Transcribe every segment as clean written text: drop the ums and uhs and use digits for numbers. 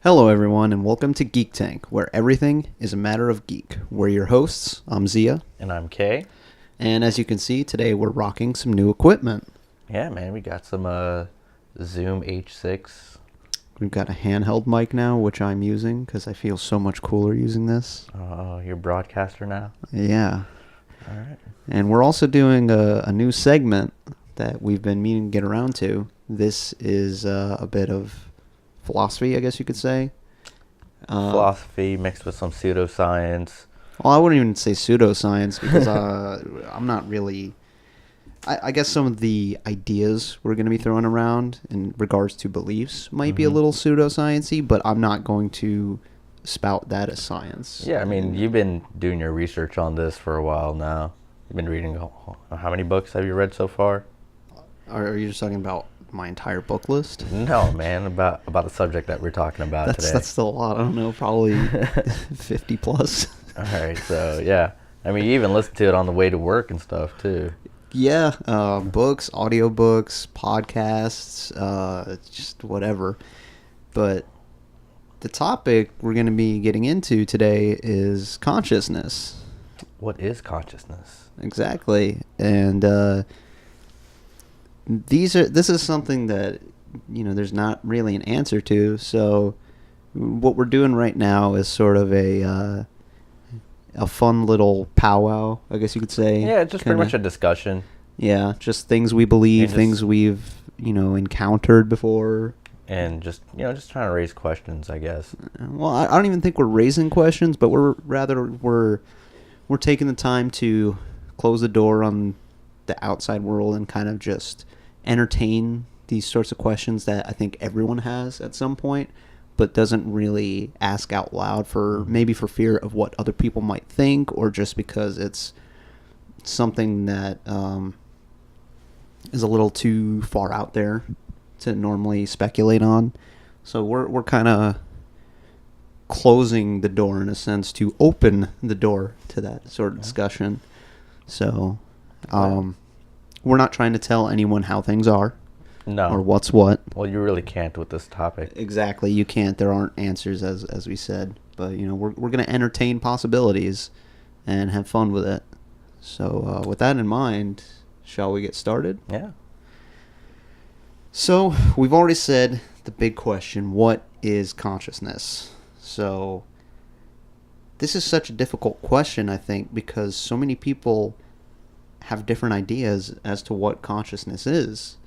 Hello, everyone, and welcome to Geek Tank, where everything is a matter of geek. We're your hosts. I'm Zia. And I'm Kay. And as you can see, today we're rocking some new equipment. Yeah, man, we got some Zoom H6. We've got a handheld mic now, which I'm using because I feel so much cooler using this. Oh, you're a broadcaster now? Yeah. All right. And we're also doing a new segment that we've been meaning to get around to. This is a bit of philosophy, I guess you could say. Philosophy mixed with some pseudoscience. Well, I wouldn't even say pseudoscience because I'm not really... I guess some of the ideas we're going to be throwing around in regards to beliefs might be a little pseudoscience-y, but I'm not going to spout that as science. Yeah, I mean, you've been doing your research on this for a while now. You've been reading, how many books have you read so far? Are you just talking about my entire book list? No, man, about the subject that we're talking about today. That's still a lot. I don't know, probably 50 plus. All right, so yeah. I mean, you even listen to it on the way to work and stuff, too. Yeah, books, audiobooks, podcasts, just whatever. But the topic we're going to be getting into today is consciousness. What is consciousness? Exactly. And this is something that, there's not really an answer to. So what we're doing right now is sort of a fun little powwow, I guess you could say. Yeah, it's just pretty much a discussion. Yeah, just things we believe, things we've, encountered before. And just trying to raise questions, I guess. Well, I don't even think we're raising questions, but we're taking the time to close the door on the outside world and kind of just entertain these sorts of questions that I think everyone has at some point, but doesn't really ask out loud maybe for fear of what other people might think, or just because it's something that is a little too far out there to normally speculate on. So we're kind of closing the door in a sense to open the door to that sort of discussion. So we're not trying to tell anyone how things are. No. Or what's what. Well, you really can't with this topic. Exactly, you can't. There aren't answers, as we said. But, we're going to entertain possibilities and have fun with it. So with that in mind, shall we get started? Yeah. So we've already said the big question, what is consciousness? So this is such a difficult question, I think, because so many people have different ideas as to what consciousness is.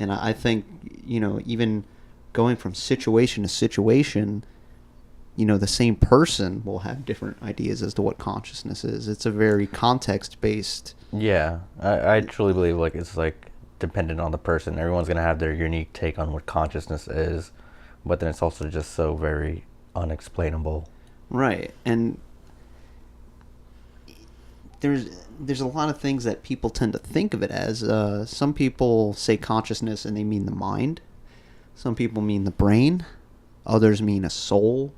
And I think, even going from situation to situation, the same person will have different ideas as to what consciousness is. It's a very context-based... Yeah, I truly believe it's dependent on the person. Everyone's going to have their unique take on what consciousness is, but then it's also just so very unexplainable. Right, and there's a lot of things that people tend to think of it as. Some people say consciousness and they mean the mind. Some people mean the brain. Others mean a soul,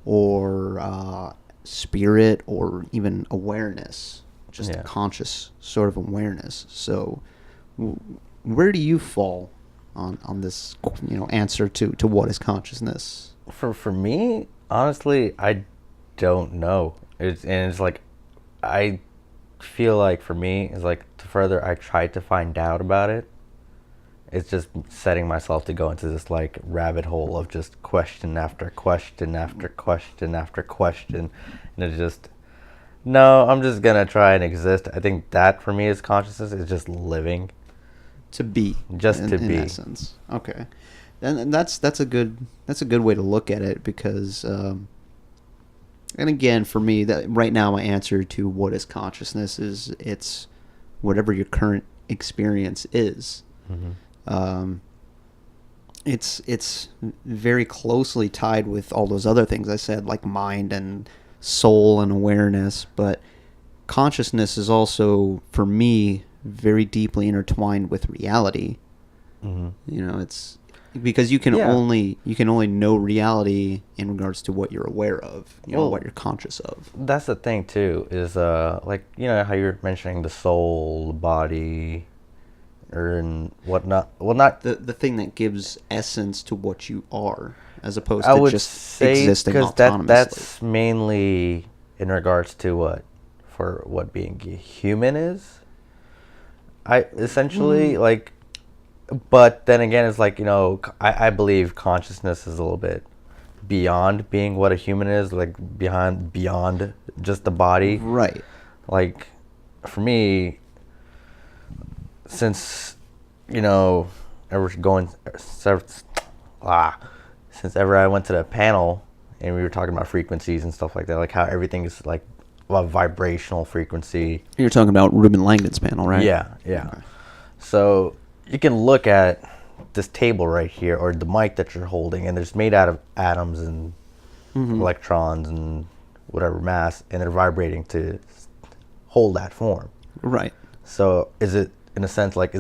or spirit, or even awareness. Just a conscious sort of awareness. So where do you fall on this answer to what is consciousness? For me, honestly, I don't know. I feel like for me, it's the further I try to find out about it, it's just setting myself to go into this rabbit hole of just question after question after question after question, and it's just, no, I'm just gonna try and exist. I think that for me is consciousness, is just living. To be. Just to be. In essence. Okay. And that's a good way to look at it, because and again, for me, that right now my answer to what is consciousness is it's whatever your current experience is. Mm-hmm. It's very closely tied with all those other things I said, like mind and soul and awareness, but consciousness is also, for me, very deeply intertwined with reality. Mm-hmm. It's because you can only know reality in regards to what you're aware of, what you're conscious of. That's the thing too, is how you're mentioning the soul, the body, or in whatnot. Well, not. The thing that gives essence to what you are, as opposed I to would just say existing because autonomously. that's mainly in regards to what being human is. I essentially like, but then again, it's like I believe consciousness is a little bit beyond being what a human is, like beyond just the body. Right. Like, for me, since ever going since ever I went to the panel and we were talking about frequencies and stuff like that, like how everything is like a vibrational frequency. You're talking about Ruben Langdon's panel, right? Yeah. Okay. So you can look at this table right here, or the mic that you're holding, and it's made out of atoms and electrons and whatever mass, and they're vibrating to hold that form. Right. So is it, in a sense, like,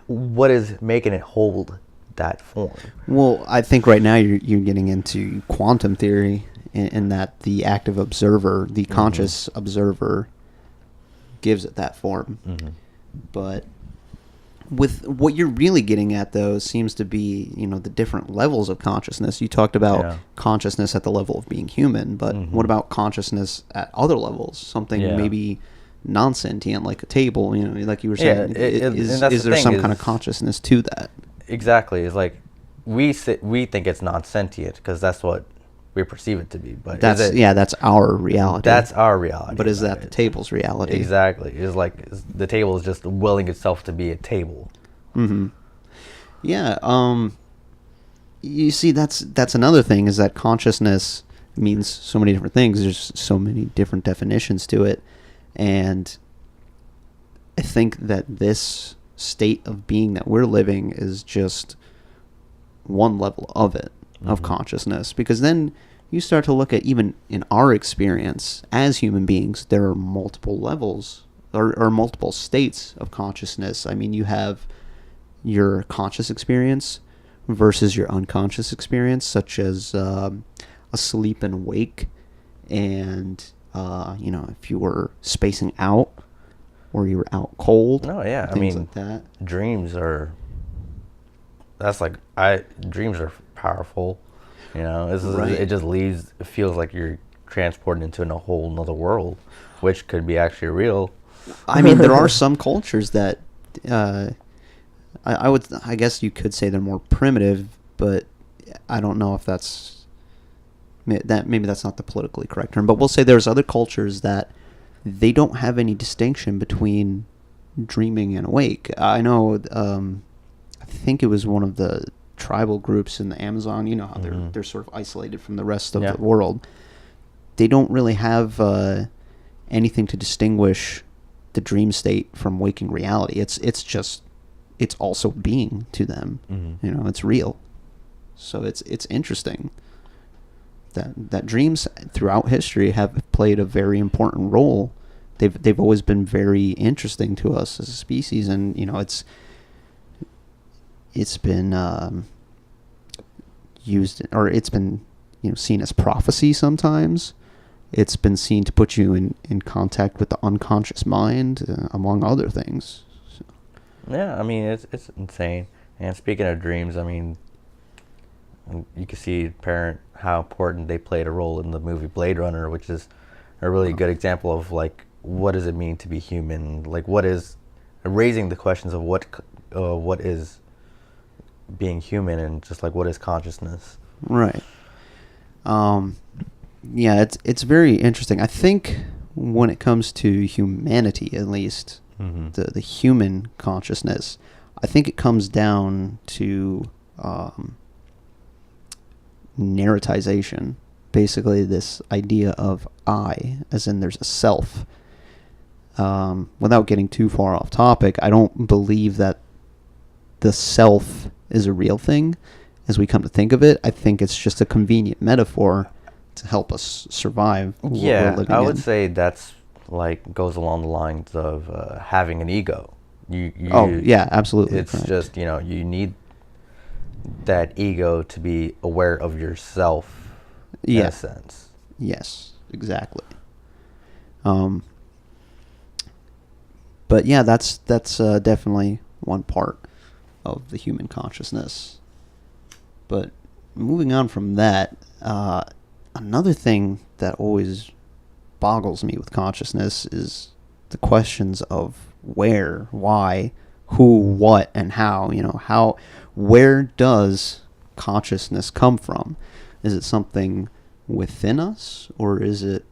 what is making it hold that form? Well, I think right now you're getting into quantum theory, in that the active observer, the conscious observer, gives it that form. But with what you're really getting at, though, seems to be the different levels of consciousness. You talked about consciousness at the level of being human, but what about consciousness at other levels? Something maybe non-sentient, like a table. Like you were saying, is there some kind of consciousness to that? Exactly. It's like we think it's non-sentient because that's what we perceive it to be. But that's our reality. That's our reality. But is that the table's reality? Exactly. It's like the table is just willing itself to be a table. Yeah. You see, that's another thing, is that consciousness means so many different things. There's so many different definitions to it, and I think that this state of being that we're living is just one level of it, of consciousness, because then you start to look at, even in our experience as human beings, there are multiple levels or multiple states of consciousness. I mean, you have your conscious experience versus your unconscious experience, such as asleep and awake, and if you were spacing out or you were out cold. Oh yeah, things like that. Dreams are powerful. It just it feels like you're transported into a whole nother world, which could be actually real. I mean, there are some cultures that I guess you could say they're more primitive, but I don't know if maybe that's not the politically correct term, but we'll say there's other cultures that they don't have any distinction between dreaming and awake. I know, I think it was one of the tribal groups in the Amazon, how they're sort of isolated from the rest of the world. They don't really have anything to distinguish the dream state from waking reality. It's also being to them. It's real. So it's interesting that dreams throughout history have played a very important role. They've always been very interesting to us as a species, and it's been used, or it's been seen as prophecy sometimes. It's been seen to put you in contact with the unconscious mind, among other things. So. Yeah, I mean, it's insane. And speaking of dreams, I mean, you can see how important they played a role in the movie Blade Runner, which is a really good example of like, what does it mean to be human? Like, what is raising the questions of what is being human, and just like, what is consciousness? Right. Yeah, it's very interesting. I think when it comes to humanity, at least, the human consciousness, I think it comes down to narratization. Basically, this idea of I, as in there's a self. Without getting too far off topic, I don't believe that the self is a real thing, as we come to think of it. I think it's just a convenient metaphor to help us survive. Yeah, I would say that's like goes along the lines of having an ego. Yeah, absolutely. It's correct. Just you need that ego to be aware of yourself. In a sense. Yes, exactly. But yeah, that's definitely one part of the human consciousness. But moving on from that, another thing that always boggles me with consciousness is the questions of where, why, who, what, and how. Where does consciousness come from? Is it something within us, or is it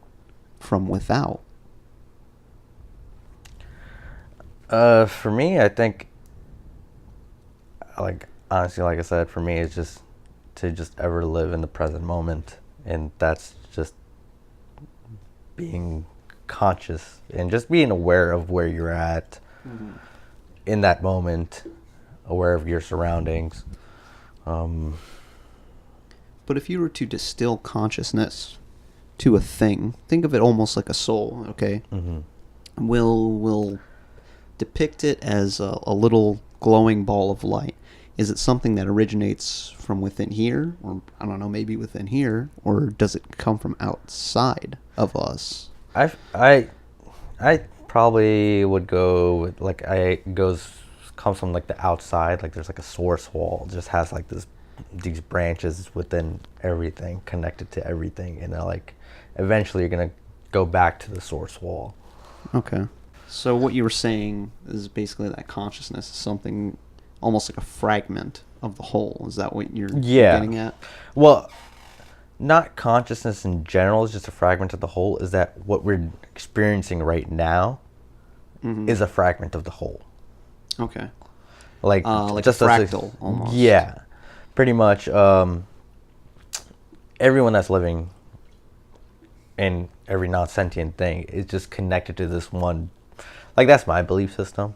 from without? For me, I think, like, honestly, like I said, for me, it's just to just ever live in the present moment, and that's just being conscious and just being aware of where you're at in that moment, aware of your surroundings. But if you were to distill consciousness to a thing, think of it almost like a soul, okay? We'll depict it as a little glowing ball of light. Is it something that originates from within here, or I don't know, maybe within here, or does it come from outside of us? I probably would go with, like, comes from like the outside, like there's like a source wall, it just has like these branches within everything, connected to everything, and like eventually you're gonna go back to the source wall. Okay. So what you were saying is basically that consciousness is something almost like a fragment of the whole. Is that what you're getting at? Well, not consciousness in general is just a fragment of the whole. Is that what we're experiencing right now is a fragment of the whole. Okay. Like just a fractal, almost. Yeah. Pretty much everyone that's living and every non-sentient thing is just connected to this one. Like, that's my belief system,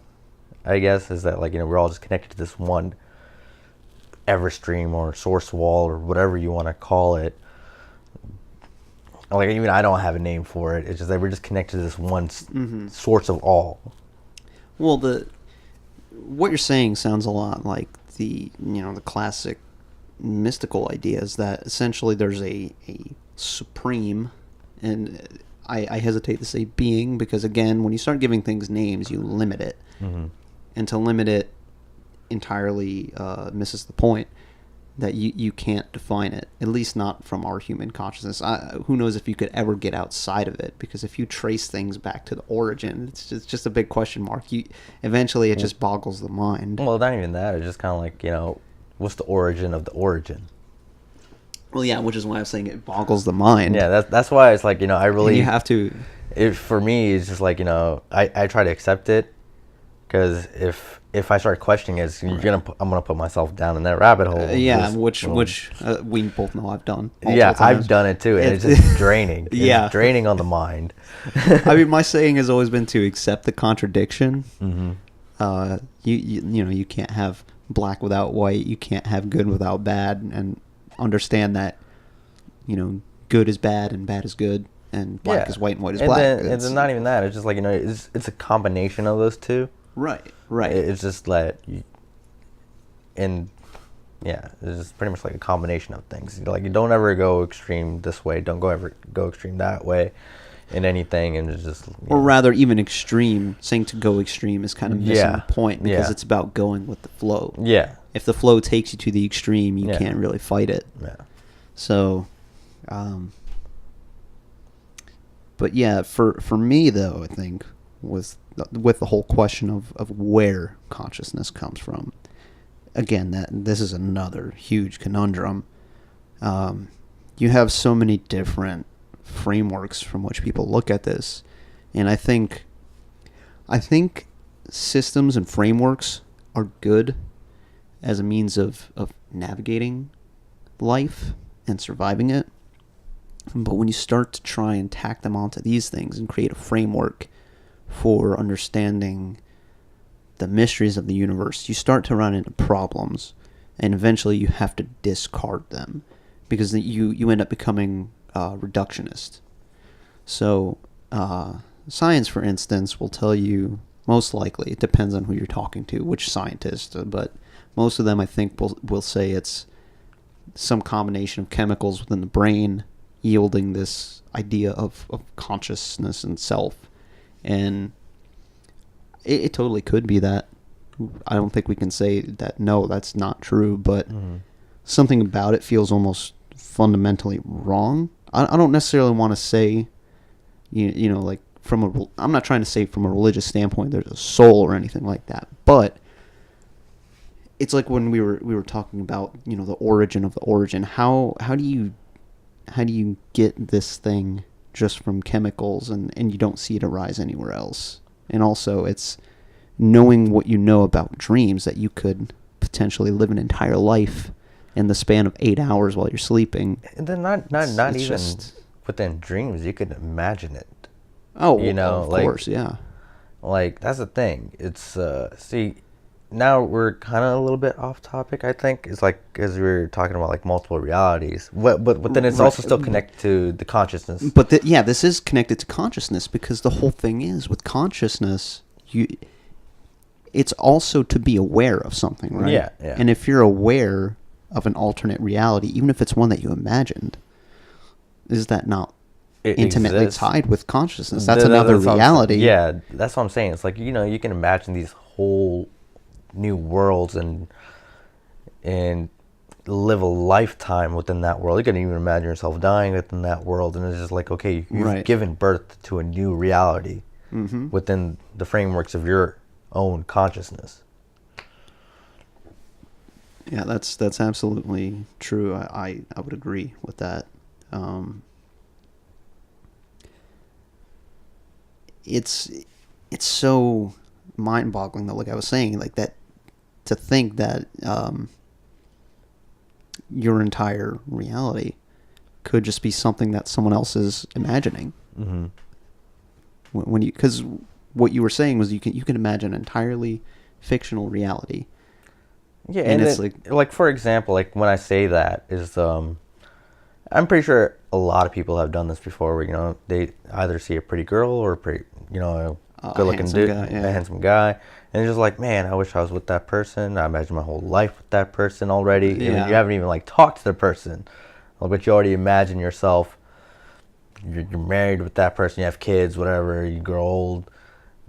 I guess, is that, like, we're all just connected to this one everstream or source wall or whatever you want to call it. Like, even I don't have a name for it. It's just that we're just connected to this one source of all. Well, what you're saying sounds a lot like the classic mystical ideas that essentially there's a supreme, and I hesitate to say being, because again, when you start giving things names, you limit it. And to limit it entirely misses the point, that you can't define it, at least not from our human consciousness. Who knows if you could ever get outside of it, because if you trace things back to the origin, it's just a big question mark. Eventually it just boggles the mind. Well, not even that. It's just kind of like, what's the origin of the origin? Well, yeah, which is why I'm saying it boggles the mind. Yeah, that's why it's like, I really... And you have to... For me, it's just like, I try to accept it, because if I start questioning it, I'm gonna put myself down in that rabbit hole. Which we both know I've done. Yeah, I've done it too, and it's just draining. It's draining on the mind. I mean, my saying has always been to accept the contradiction. You can't have black without white. You can't have good without bad, and understand that good is bad and bad is good, and black is white and white is black. And then not even that. It's just like it's a combination of those two. Right. It's just that it's just pretty much like a combination of things. Like, you don't ever go extreme this way. Don't ever go extreme that way in anything, and it's just... Or rather, even extreme, saying to go extreme is kind of missing the point, because it's about going with the flow. Yeah. If the flow takes you to the extreme, you can't really fight it. Yeah. So, but yeah, for me though, I think with the whole question of where consciousness comes from, again, this is another huge conundrum. You have so many different frameworks from which people look at this, and I think systems and frameworks are good as a means of navigating life and surviving it. But when you start to try and tack them onto these things and create a framework for understanding the mysteries of the universe, you start to run into problems, and eventually you have to discard them, because you end up becoming reductionist. So science, for instance, will tell you, most likely, it depends on who you're talking to, which scientist, but most of them, I think, will say it's some combination of chemicals within the brain yielding this idea of consciousness and self. And it totally could be that. I don't think we can say that, no, that's not true, but Mm-hmm. something about it feels almost fundamentally wrong. I don't necessarily want to say, you know, like I'm not trying to say from a religious standpoint there's a soul or anything like that, but it's like when we were talking about, you know, the origin of the origin. How do you get this thing just from chemicals and you don't see it arise anywhere else? And also, it's knowing what you know about dreams, that you could potentially live an entire life in the span of 8 hours while you're sleeping. And then not It's even just, within dreams, you could imagine it. oh, You know, of like, course, yeah. Like, that's the thing. It's see, now we're kind of a little bit off topic. I think it's like, as we were talking about like multiple realities. But then it's also still connected to the consciousness. But yeah, this is connected to consciousness, because the whole thing is with consciousness, it's also to be aware of something, right? Yeah, yeah. And if you're aware of an alternate reality, even if it's one that you imagined, is that not It intimately exists. tied with consciousness? That's another That's what I'm reality. yeah, that's what I'm saying. It's like, you know, you can imagine these whole new worlds and live a lifetime within that world. You can even imagine yourself dying within that world, and it's just like, okay, you've Right. given birth to a new reality Mm-hmm. within the frameworks of your own consciousness. Yeah, that's absolutely true. I would agree with that. It's so mind-boggling though. Like I was saying, like that, to think that your entire reality could just be something that someone else is imagining. Mm-hmm. When you, because what you were saying was you can imagine an entirely fictional reality. Yeah, And and it's like for example, like when I say that is, I'm pretty sure a lot of people have done this before, where, you know, they either see a pretty girl or a pretty, you know, a good-looking handsome dude, guy, yeah. a handsome guy, and they're just like, man, I wish I was with that person. I imagine my whole life with that person already, and then Yeah. you haven't even like talked to the person, but you already imagine yourself. You're married with that person, you have kids, whatever. You grow old,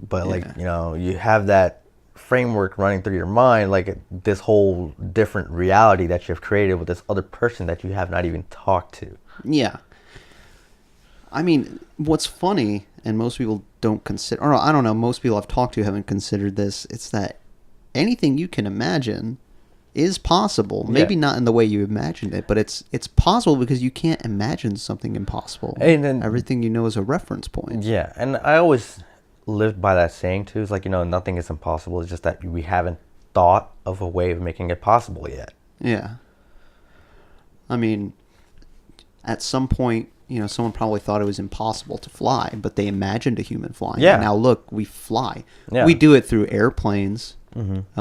but like, Yeah. you know, you have that framework running through your mind, like this whole different reality that you've created with this other person that you have not even talked to. Yeah. I mean, what's funny, and most people don't consider, or I don't know, most people I've talked to haven't considered this, it's that anything you can imagine is possible. Maybe Yeah. not in the way you imagined it, but it's possible because you can't imagine something impossible. And then- everything you know is a reference point. Yeah, and I always lived by that saying too. It's like, you know, nothing is impossible. It's just that we haven't thought of a way of making it possible yet. Yeah. I mean, at some point, you know, someone probably thought it was impossible to fly, but they imagined a human flying. Yeah. And now look, we fly. Yeah. We do it through airplanes. Mm-hmm.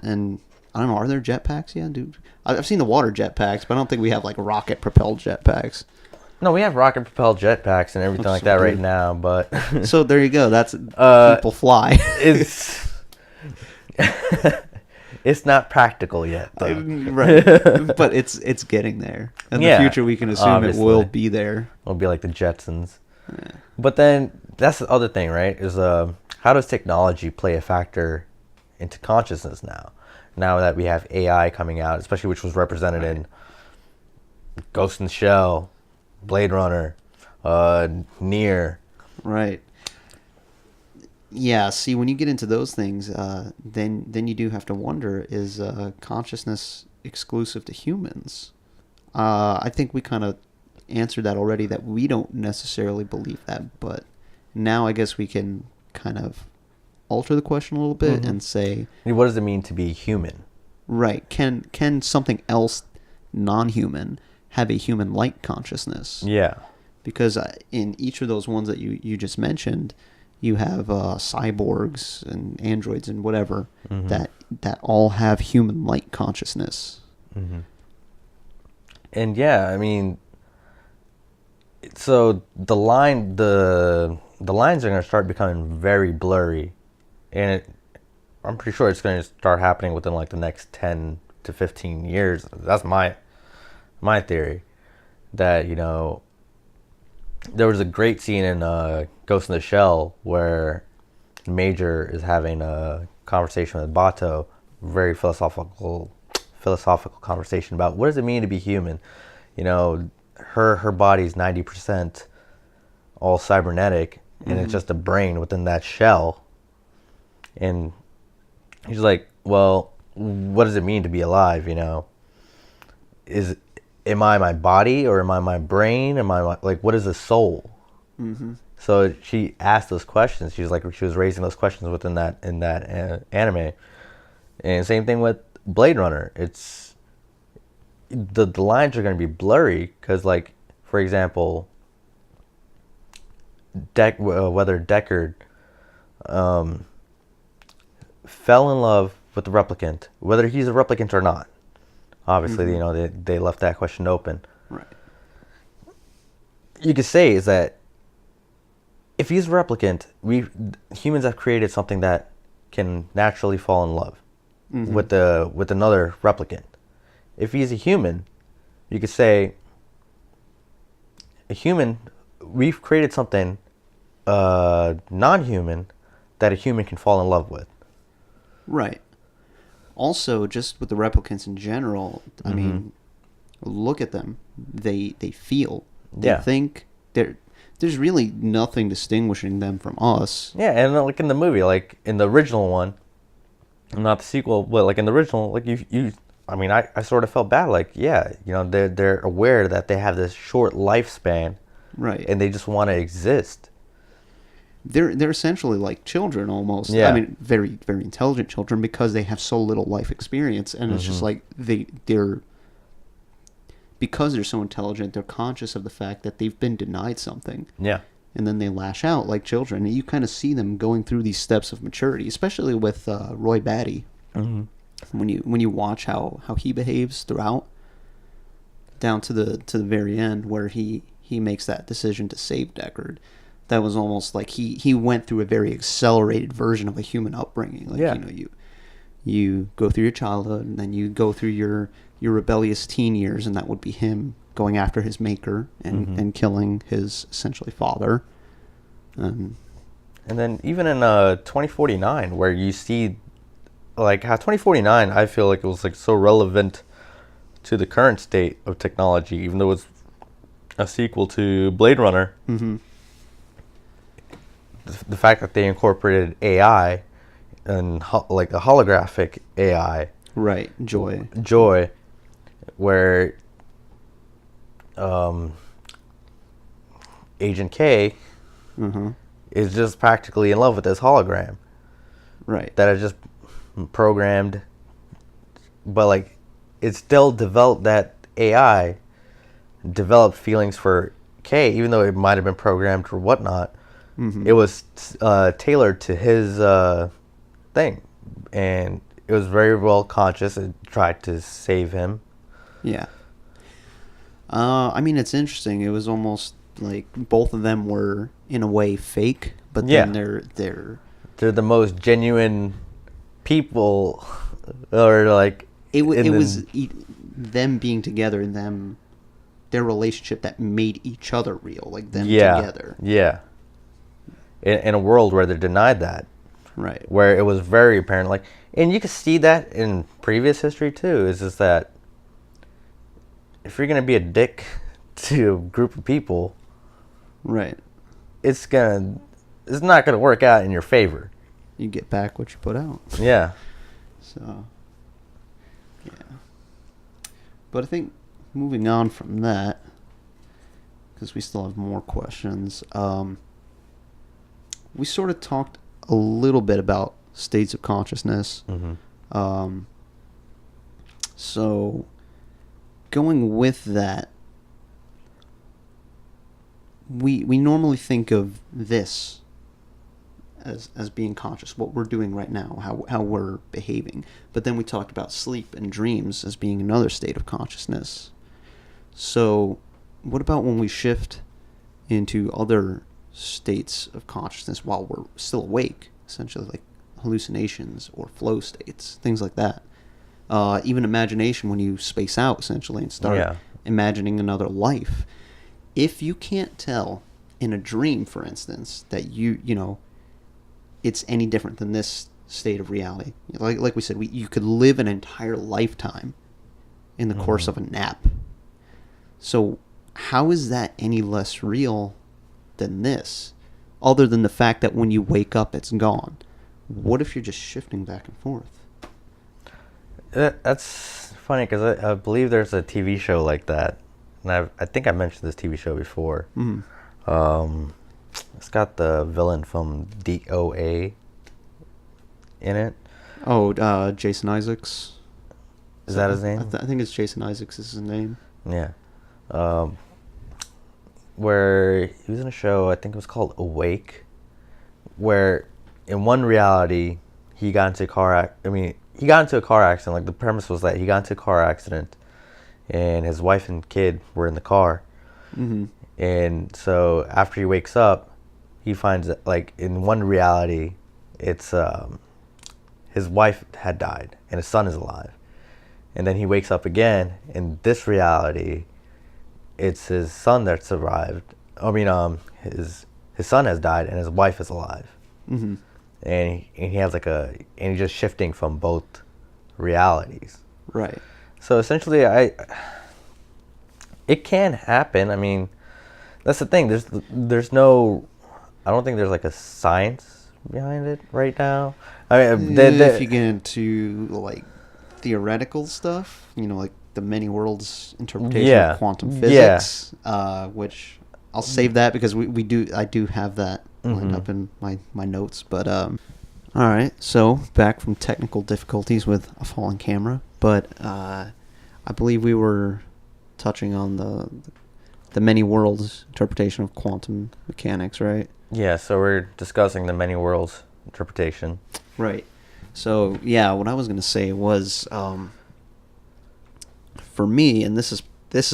And I don't know, are there jetpacks? Yeah, dude. I've seen the water jetpacks, but I don't think we have like rocket propelled jetpacks. No, we have rocket propelled jetpacks and everything like that right now, but So there you go. That's people fly. it's it's not practical yet, though. Right. But it's getting there. In Yeah, the future, we can assume obviously. it will be there. It'll be like the Jetsons. But then that's the other thing, right? Is how does technology play a factor into consciousness now? Now that we have AI coming out, especially which was represented in Ghost in the Shell, Blade Runner, Near. Right. Yeah. See, when you get into those things, then you do have to wonder: is consciousness exclusive to humans? I think we kind of answered that already. That we don't necessarily believe that, but now I guess we can kind of alter the question a little bit and say, What does it mean to be human? right? Can something else, non-human, have a human-like consciousness? Yeah. Because in each of those ones that you just mentioned, you have cyborgs and androids and whatever that all have human-like consciousness. Mm-hmm. And yeah, I mean, so the lines are going to start becoming very blurry, and I'm pretty sure it's going to start happening within like the next 10 to 15 years. That's my theory. That, you know, there was a great scene in Ghost in the Shell where Major is having conversation with Bato, very philosophical conversation about what does it mean to be human. You know, her body's 90% all cybernetic, and it's just a brain within that shell. And he's like, well, what does it mean to be alive? You know, am I my body, or am I my brain? Like, what is a soul? So she asked those questions. She was raising those questions within that anime. And same thing with Blade Runner. It's the lines are going to be blurry because, like, for example, whether Deckard fell in love with the replicant, whether he's a replicant or not. Obviously, you know, they left that question open. Right. You could say is that if he's a replicant, humans have created something that can naturally fall in love with another replicant. If he's a human, you could say we've created something non-human that a human can fall in love with. Right. Also, just with the replicants in general, I mean, look at them. They feel. They think. There's really nothing distinguishing them from us. Yeah, and like in the movie, like in the original one, not the sequel, but like in the original, like I mean, I sort of felt bad. Like, yeah, you know, they're aware that they have this short lifespan, right? And they just want to exist. They're essentially like children almost. Yeah. I mean, very, very intelligent children because they have so little life experience, and it's just like they're because they're so intelligent, they're conscious of the fact that they've been denied something. Yeah. And then they lash out like children. And you kind of see them going through these steps of maturity, especially with Roy Batty. When you watch how he behaves throughout, down to the very end where he makes that decision to save Deckard. That was almost like he went through a very accelerated version of a human upbringing. Like, you know, you go through your childhood, and then you go through your rebellious teen years, and that would be him going after his maker and killing his essentially father. And then even in 2049, where you see like how 2049, I feel like it was like so relevant to the current state of technology, even though it's a sequel to Blade Runner. The fact that they incorporated AI and like a holographic AI, right, Joy, where Agent K is just practically in love with this hologram, right? That is just programmed, but like it still developed, that AI developed feelings for K, even though it might have been programmed or whatnot. It was tailored to his thing, and it was very well conscious. It tried to save him. Yeah. I mean, it's interesting. It was almost like both of them were in a way fake, but then they're the most genuine people, or like it was them being together and their relationship that made each other real, like them together. Yeah. In a world where they're denied that. Right. Where it was very apparent, like, and you can see that in previous history too, is just that if you're going to be a dick to a group of people, right, it's not going to work out in your favor. You get back what you put out. Yeah. So, yeah. But I think moving on from that, because we still have more questions, we sort of talked a little bit about states of consciousness. So, going with that, we normally think of this as being conscious, what we're doing right now, how we're behaving. But then we talked about sleep and dreams as being another state of consciousness. So, what about when we shift into other states of consciousness while we're still awake, essentially like hallucinations or flow states, things like that. Even imagination, when you space out essentially and start imagining another life. If you can't tell in a dream, for instance, that you know it's any different than this state of reality. Like we said, you could live an entire lifetime in the course of a nap. So how is that any less real than this? Other than the fact that when you wake up, it's gone. What if you're just shifting back and forth? That's funny because I believe there's a TV show like that, and I think I mentioned this TV show before. It's got the villain from DOA in it. Oh, Jason Isaacs. Is that his name? I think it's Jason Isaacs is his name. Yeah. Where he was in a show, I think it was called Awake, where in one reality he got into a car accident. Like, the premise was that he got into a car accident and his wife and kid were in the car. And so after he wakes up, he finds that, like, in one reality, it's his wife had died and his son is alive. And then he wakes up again in this reality, it's his son that survived. His son has died and his wife is alive. And he has and he's just shifting from both realities. Right. So essentially, it can happen. I mean, that's the thing. There's no, I don't think there's like a science behind it right now. I mean, if you get into like theoretical stuff, like the many worlds interpretation of quantum physics, which I'll save that because I do have that lined up in my notes. But all right, so back from technical difficulties with a fallen camera, but I believe we were touching on the many worlds interpretation of quantum mechanics, right? Yeah, so we're discussing the many worlds interpretation. Right. So, yeah, what I was going to say was, for me, and this is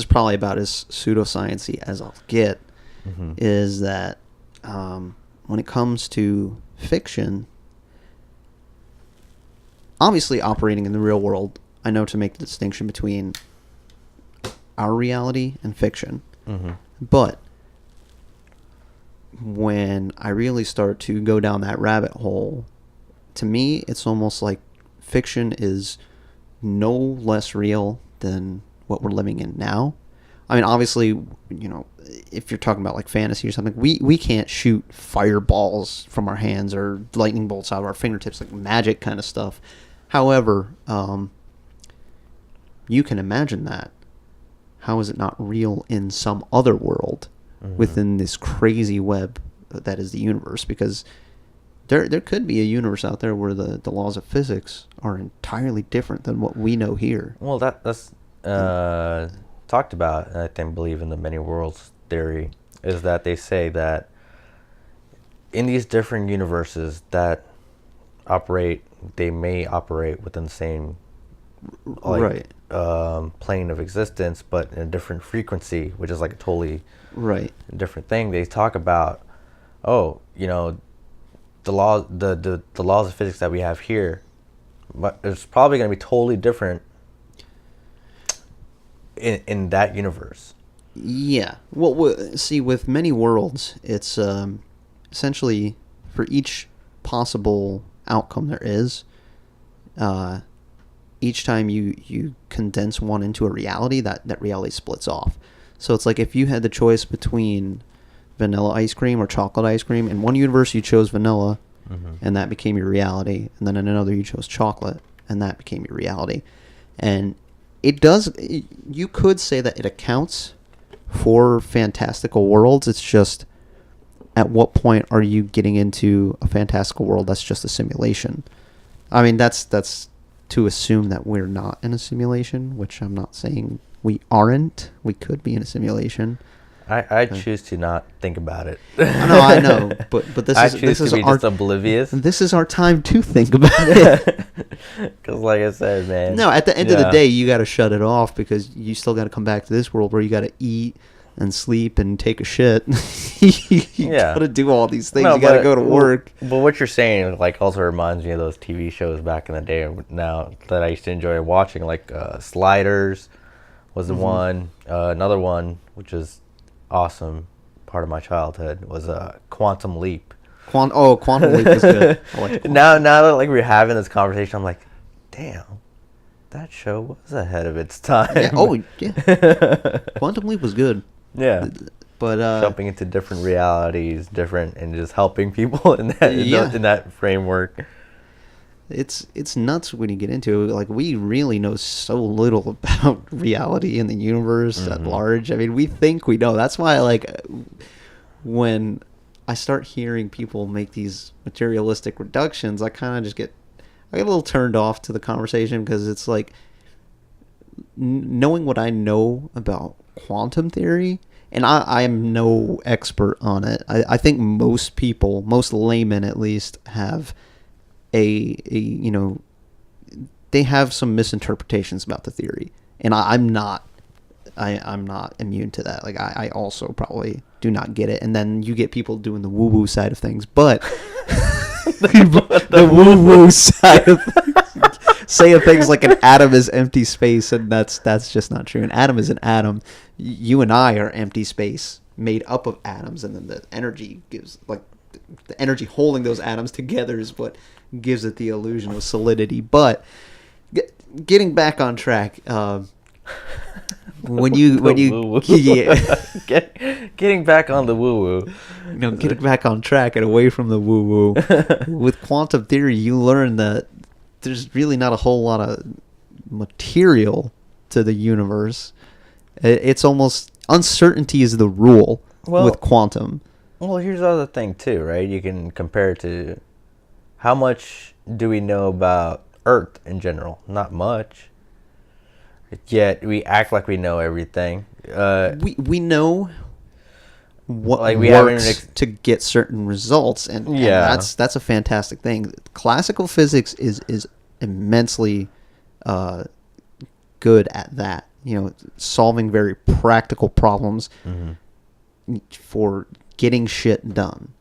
probably about as pseudoscience-y as I'll get, is that when it comes to fiction, obviously operating in the real world, I know to make the distinction between our reality and fiction. But when I really start to go down that rabbit hole, to me, it's almost like fiction is no less real than what we're living in now. I mean, obviously, if you're talking about like fantasy or something, we can't shoot fireballs from our hands or lightning bolts out of our fingertips, like magic kind of stuff. However, you can imagine that. How is it not real in some other world within this crazy web that is the universe? Because there could be a universe out there where the laws of physics are entirely different than what we know here. Well, that's talked about, and I believe in the many worlds theory, is that they say that in these different universes that they may operate within the same plane of existence, but in a different frequency, which is like a totally different thing. They talk about, the laws of physics that we have here, but it's probably going to be totally different in that universe. Yeah. Well, see, with many worlds, it's essentially for each possible outcome there is, each time you condense one into a reality, that reality splits off. So it's like if you had the choice between vanilla ice cream or chocolate ice cream, in one universe you chose vanilla, and that became your reality, and then in another you chose chocolate, and that became your reality. And you could say that it accounts for fantastical worlds. It's just, at what point are you getting into a fantastical world that's just a simulation? I mean, that's to assume that we're not in a simulation, which I'm not saying we aren't. We could be in a simulation. I choose to not think about it. I know, but this is our, just oblivious. This is our time to think about it. Because, like I said, man. No, at the end of the day, you got to shut it off because you still got to come back to this world where you got to eat and sleep and take a shit. you got to do all these things. You got to go to work. But what you're saying, like, also reminds me of those TV shows back in the day. Now that I used to enjoy watching, like Sliders was the one. Another one, which is awesome, part of my childhood, was Quantum Leap. Quantum Leap was good. I liked Now that like we're having this conversation, I'm like, damn, that show was ahead of its time. Yeah. Oh, yeah. Quantum Leap was good. Yeah. But Jumping into different realities, and just helping people in that in that framework. It's nuts when you get into it. Like, we really know so little about reality and the universe at large. I mean, we think we know. That's why, like, when I start hearing people make these materialistic reductions, I kind of just get a little turned off to the conversation, because it's like, knowing what I know about quantum theory, and I am no expert on it. I think most people, most laymen at least, have a they have some misinterpretations about the theory, and I'm not immune to that. Like, I also probably do not get it, and then you get people doing the woo woo side of things, but the woo woo side of things, saying things like an atom is empty space, and that's just not true. An atom is an atom. You and I are empty space made up of atoms, and then the energy gives, like, the energy holding those atoms together is what gives it the illusion of solidity. But getting back on track, when you getting back on the woo woo, getting back on track and away from the woo woo, with quantum theory, you learn that there's really not a whole lot of material to the universe. It's almost uncertainty is the rule with quantum. Well, here's the other thing too, right? You can compare it to how much do we know about Earth in general? Not much. Yet we act like we know everything. We know what like we works to get certain results, and that's a fantastic thing. Classical physics is immensely good at that. Solving very practical problems for getting shit done.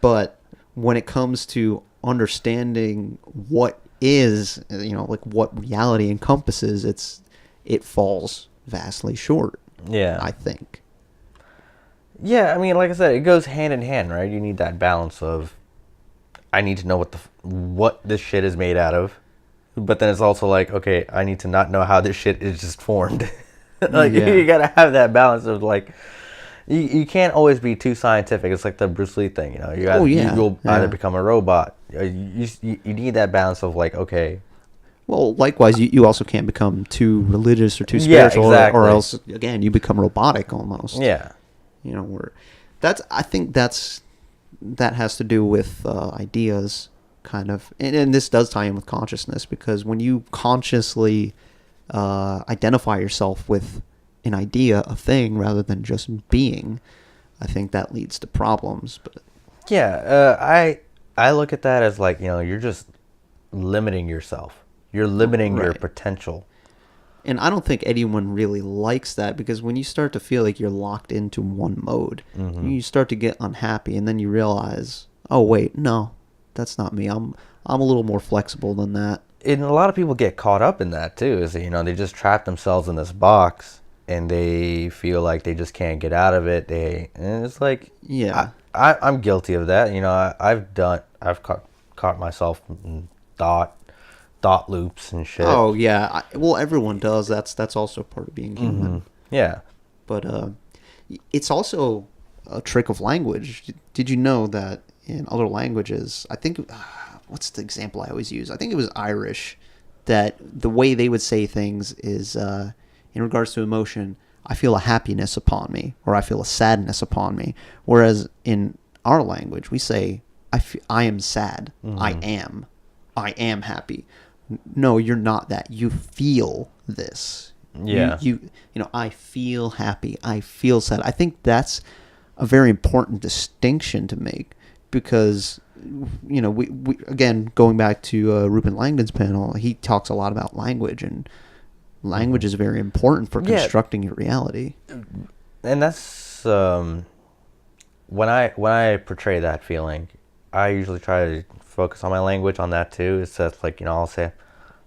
But when it comes to understanding what is, like what reality encompasses, it falls vastly short. Yeah, I think. Yeah, I mean, like I said, it goes hand in hand, right? You need that balance of, I need to know what this shit is made out of, but then it's also like, okay, I need to not know how this shit is just formed. You gotta have that balance of, like, you can't always be too scientific. It's like the Bruce Lee thing, you'll either become a robot. You need that balance of, like, okay. Well, likewise, you also can't become too religious or too spiritual, or else, again, you become robotic almost. Yeah. I think that has to do with ideas, kind of, and this does tie in with consciousness, because when you consciously identify yourself with an idea, a thing, rather than just being, I think that leads to problems. But I look at that as, like, you're just limiting yourself. You're limiting your potential. And I don't think anyone really likes that, because when you start to feel like you're locked into one mode, you start to get unhappy, and then you realize, oh wait, no, that's not me. I'm a little more flexible than that. And a lot of people get caught up in that too. Is they just trap themselves in this box, and they feel like they just can't get out of it. And it's like, I'm guilty of that. I've caught myself in thought loops and shit. Oh yeah, well, everyone does. That's also part of being human. Yeah, but it's also a trick of language. Did you know that in other languages, I think, what's the example I always use? I think it was Irish, that the way they would say things is, in regards to emotion, I feel a happiness upon me, or I feel a sadness upon me. Whereas in our language, we say, I am sad. I am happy. No, you're not that. You feel this. Yeah. I feel happy. I feel sad. I think that's a very important distinction to make, because, we again, going back to Ruben Langdon's panel, he talks a lot about language, and language is very important for constructing your reality. And that's when I portray that feeling, I usually try to focus on my language on that too. It's that, like, I'll say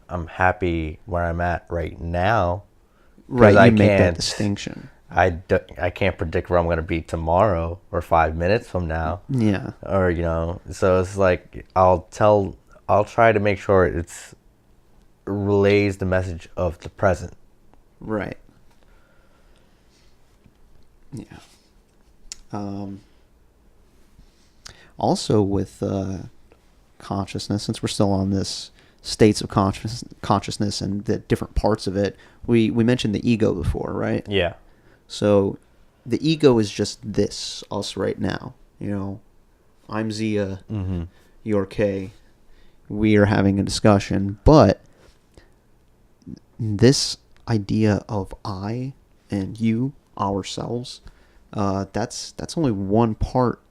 I'm happy where I'm at right now. Right, you make that distinction. I can't predict where I'm going to be tomorrow or 5 minutes from now. Yeah. Or, so it's like I'll try to make sure it's relays the message of the present. Right. Yeah. Also with consciousness, since we're still on this states of consciousness and the different parts of it, we mentioned the ego before, right? Yeah. So the ego is just this, us right now. I'm Zia, you're Kay. We are having a discussion, but this idea of I and you, ourselves, that's only one part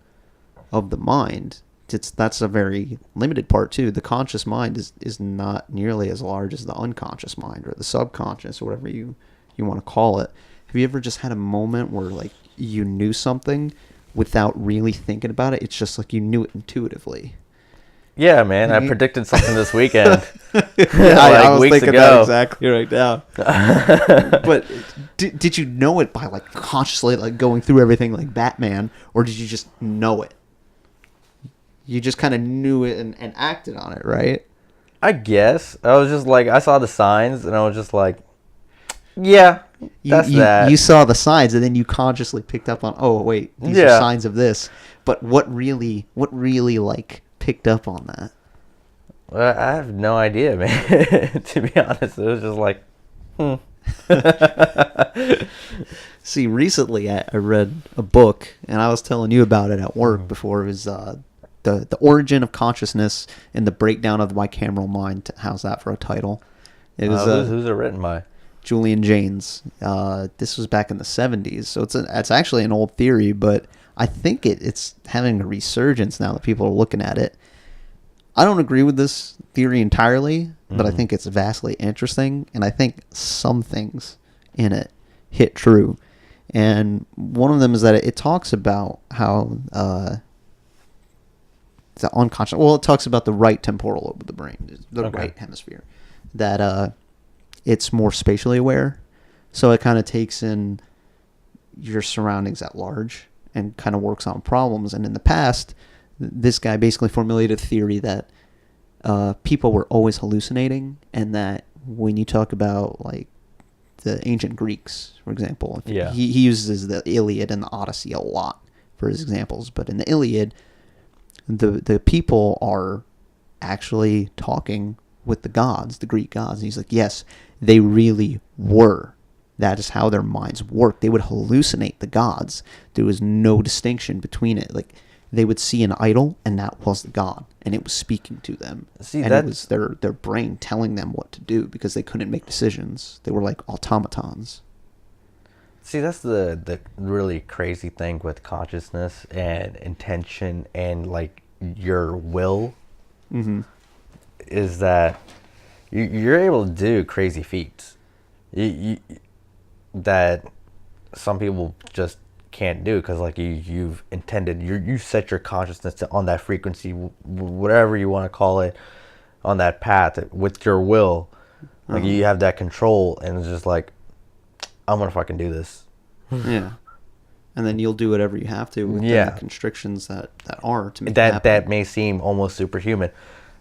of the mind. That's a very limited part too. The conscious mind is not nearly as large as the unconscious mind or the subconscious or whatever you want to call it. Have you ever just had a moment where like you knew something without really thinking about it? It's just like you knew it intuitively. Yeah, man. I predicted something this weekend. I was weeks thinking ago. that exactly right now. But did you know it by like consciously like going through everything like Batman, or did you just know it? You just kind of knew it and acted on it, right? I guess. I was just like, I saw the signs and I was just like, yeah, that's that. You saw the signs and then you consciously picked up on, oh, wait, these are signs of this. But what really like picked up on that? Well, I have no idea, man. To be honest, it was just like, See, recently I read a book, and I was telling you about it at work before. It was the origin of consciousness and the breakdown of the bicameral mind. How's that for a title? It was who's it written by? Julian Jaynes. This was back in the 70s, so it's actually an old theory, but I think it's having a resurgence now that people are looking at it. I don't agree with this theory entirely, but I think it's vastly interesting, and I think some things in it hit true. And one of them is that it talks about how the unconscious... Well, it talks about the right temporal lobe of the brain, the right hemisphere, that it's more spatially aware. So it kind of takes in your surroundings at large and kind of works on problems. And in the past, this guy basically formulated a theory that people were always hallucinating, and that when you talk about like the ancient Greeks, for example, he uses the Iliad and the Odyssey a lot for his examples, but in the Iliad, the people are actually talking with the gods, the Greek gods. And he's like, yes, they really were. That is how their minds worked. They would hallucinate the gods. There was no distinction between it. Like, they would see an idol, and that was the god, and it was speaking to them. It was their brain telling them what to do because they couldn't make decisions. They were like automatons. See, that's the really crazy thing with consciousness and intention and like your will, is that you're able to do crazy feats that some people just can't do, because like you've intended, you set your consciousness on that frequency, whatever you want to call it, on that path with your will. Like you have that control, and it's just like, I'm gonna fucking do this. Yeah. And then you'll do whatever you have to within the constrictions that are to make that happen. That may seem almost superhuman.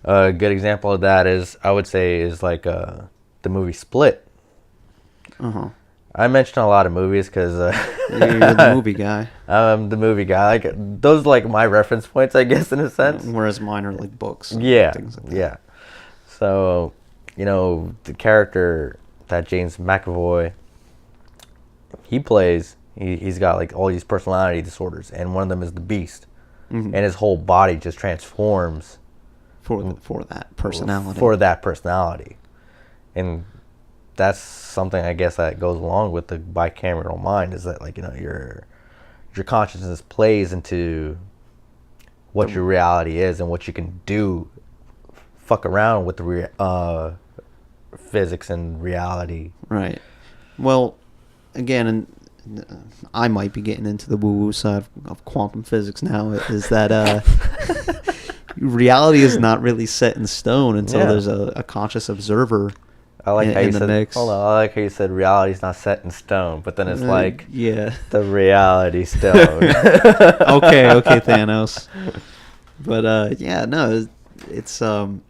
A good example of that is, I would say, is like the movie Split. I mentioned a lot of movies because you're the movie guy. I'm the movie guy. Like, those are like my reference points, I guess, in a sense. Whereas mine are like books. Things like that. Yeah. So, the character that James McAvoy he plays, he's got like all these personality disorders, and one of them is the Beast, and his whole body just transforms for that personality. And that's something, I guess, that goes along with the bicameral mind, is that like your consciousness plays into what your reality is and what you can do. Fuck around with the physics and reality. Right. Well, again, and I might be getting into the woo-woo side of quantum physics now, is that reality is not really set in stone until there's a conscious observer I like how in you the said. mix. Hold on, I like how you said reality's not set in stone, but then it's like yeah. the reality stone. Okay, Thanos. But yeah, no, it's again,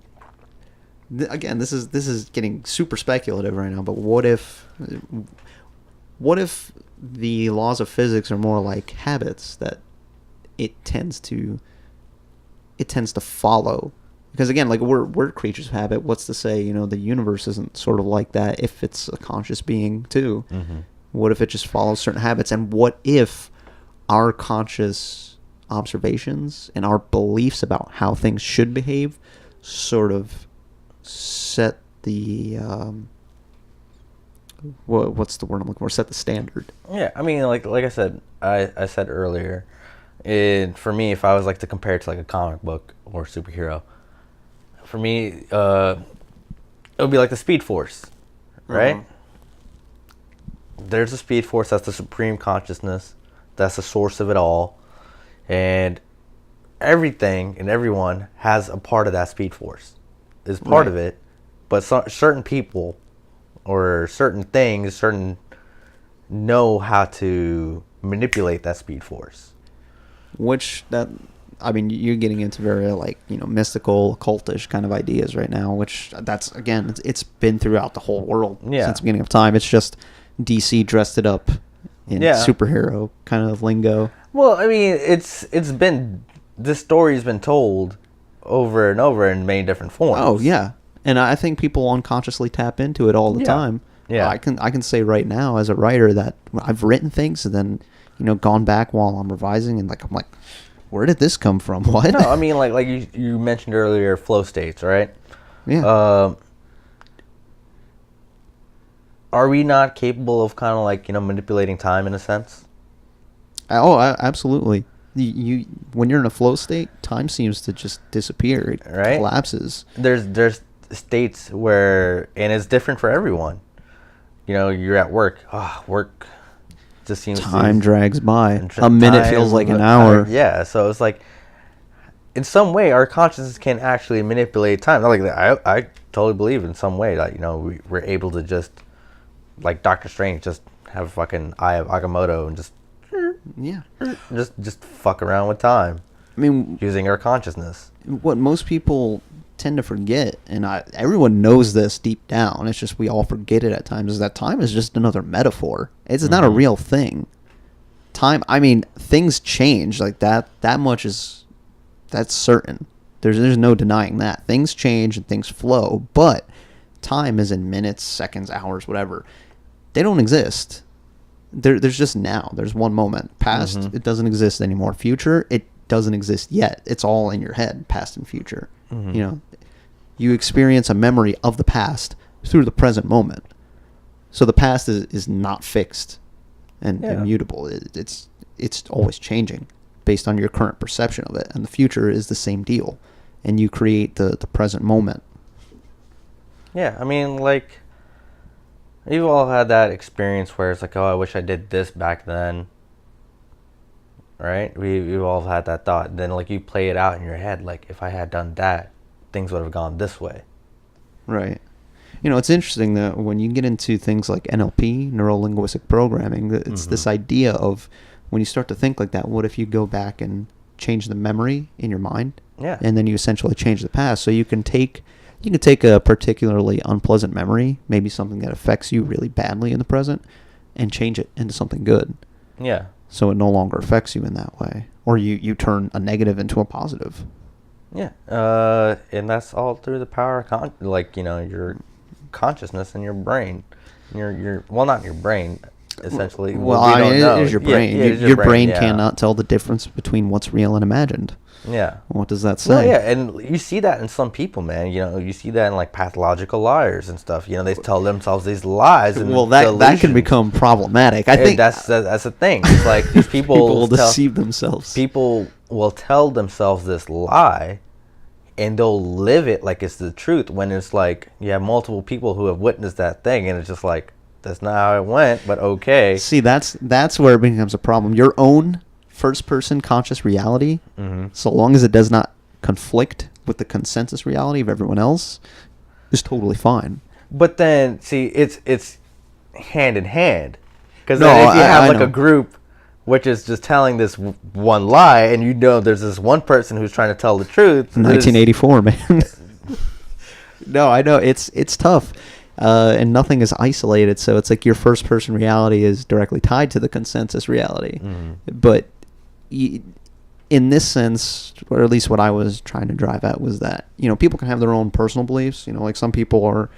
this is getting super speculative right now. But what if the laws of physics are more like habits that it tends to follow? Because again, like we're creatures of habit. What's to say, the universe isn't sort of like that if it's a conscious being too? Mm-hmm. What if it just follows certain habits? And what if our conscious observations and our beliefs about how things should behave sort of set the what's the word I'm looking for? Set the standard. Yeah, I mean, like I said, I said earlier, for me, if I was like to compare it to like a comic book or superhero, for me, it would be like the Speed Force, right? Uh-huh. There's a Speed Force that's the supreme consciousness, that's the source of it all, and everything and everyone has a part of that Speed Force, is part of it, but certain people or certain things, know how to manipulate that Speed Force. Which you're getting into very mystical, occultish kind of ideas right now. Which that's again, it's been throughout the whole world since the beginning of time. It's just DC dressed it up in superhero kind of lingo. Well, I mean, this story's been told over and over in many different forms. Oh yeah, and I think people unconsciously tap into it all the time. Yeah, I can say right now as a writer that I've written things and then gone back while I'm revising and I'm like, where did this come from? What? No, I mean like you mentioned earlier, flow states, right? Yeah. Are we not capable of kind of manipulating time in a sense? Oh, absolutely. You when you're in a flow state, time seems to just disappear. It collapses. There's states where, and it's different for everyone. You're at work. Work just seems time drags by. A minute feels like an hour. Yeah, so it's like, in some way, our consciousness can actually manipulate time. Not like that. I totally believe in some way that we're able to just, like Doctor Strange, just have a fucking eye of Agamotto and just fuck around with time. I mean, using our consciousness. What most people tend to forget, and everyone knows this deep down, it's just we all forget it at times, is that time is just another metaphor. It's not a real thing. Time, things change like that. That much that's certain. There's no denying that. Things change and things flow, but time is in minutes, seconds, hours, whatever. They don't exist. There's just now. There's one moment. Past, it doesn't exist anymore. Future, it doesn't exist yet. It's all in your head, past and future. You experience a memory of the past through the present moment. So the past is not fixed and immutable. It's always changing based on your current perception of it. And the future is the same deal. And you create the present moment. Yeah, we've all had that experience where it's like, oh, I wish I did this back then. Right? We've all had that thought. Then, you play it out in your head, if I had done that, things would have gone this way. Right. It's interesting that when you get into things like NLP, neuro-linguistic programming, it's this idea of when you start to think like that, what if you go back and change the memory in your mind? Yeah. And then you essentially change the past. So you can take a particularly unpleasant memory, maybe something that affects you really badly in the present, and change it into something good. Yeah. So it no longer affects you in that way. Or you turn a negative into a positive. Yeah. And that's all through the power of your consciousness and your brain. Your well, not your brain, essentially. Well, it is your brain. Your brain cannot tell the difference between what's real and imagined. Yeah. What does that say? Well, yeah, and you see that in some people, man. You see that in pathological liars and stuff. They tell themselves these lies. And that can become problematic. I think that's the thing. It's like these people will deceive themselves. People will tell themselves this lie, and they'll live it like it's the truth. When it's like you have multiple people who have witnessed that thing, and it's just like that's not how it went. But okay. See, that's where it becomes a problem. Your own first-person conscious reality, so long as it does not conflict with the consensus reality of everyone else, is totally fine. But then, see, it's hand in hand. Because No, then if you have I like know. a group which is just telling this one lie, and you know there's this one person who's trying to tell the truth. 1984, man. No, I know it's tough, and nothing is isolated. So it's like your first person reality is directly tied to the consensus reality. But in this sense, or at least what I was trying to drive at was that people can have their own personal beliefs. Like some people are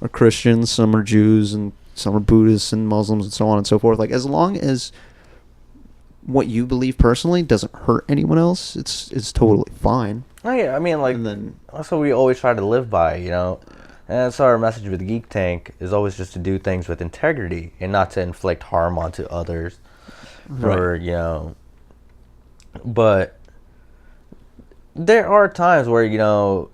Christians, some are Jews, and some are Buddhists and Muslims and so on and so forth. Like as long as what you believe personally doesn't hurt anyone else, it's totally fine. Oh yeah, I mean, like, And then that's what we always try to live by, And that's our message with Geek Tank is always just to do things with integrity and not to inflict harm onto others, or But there are times where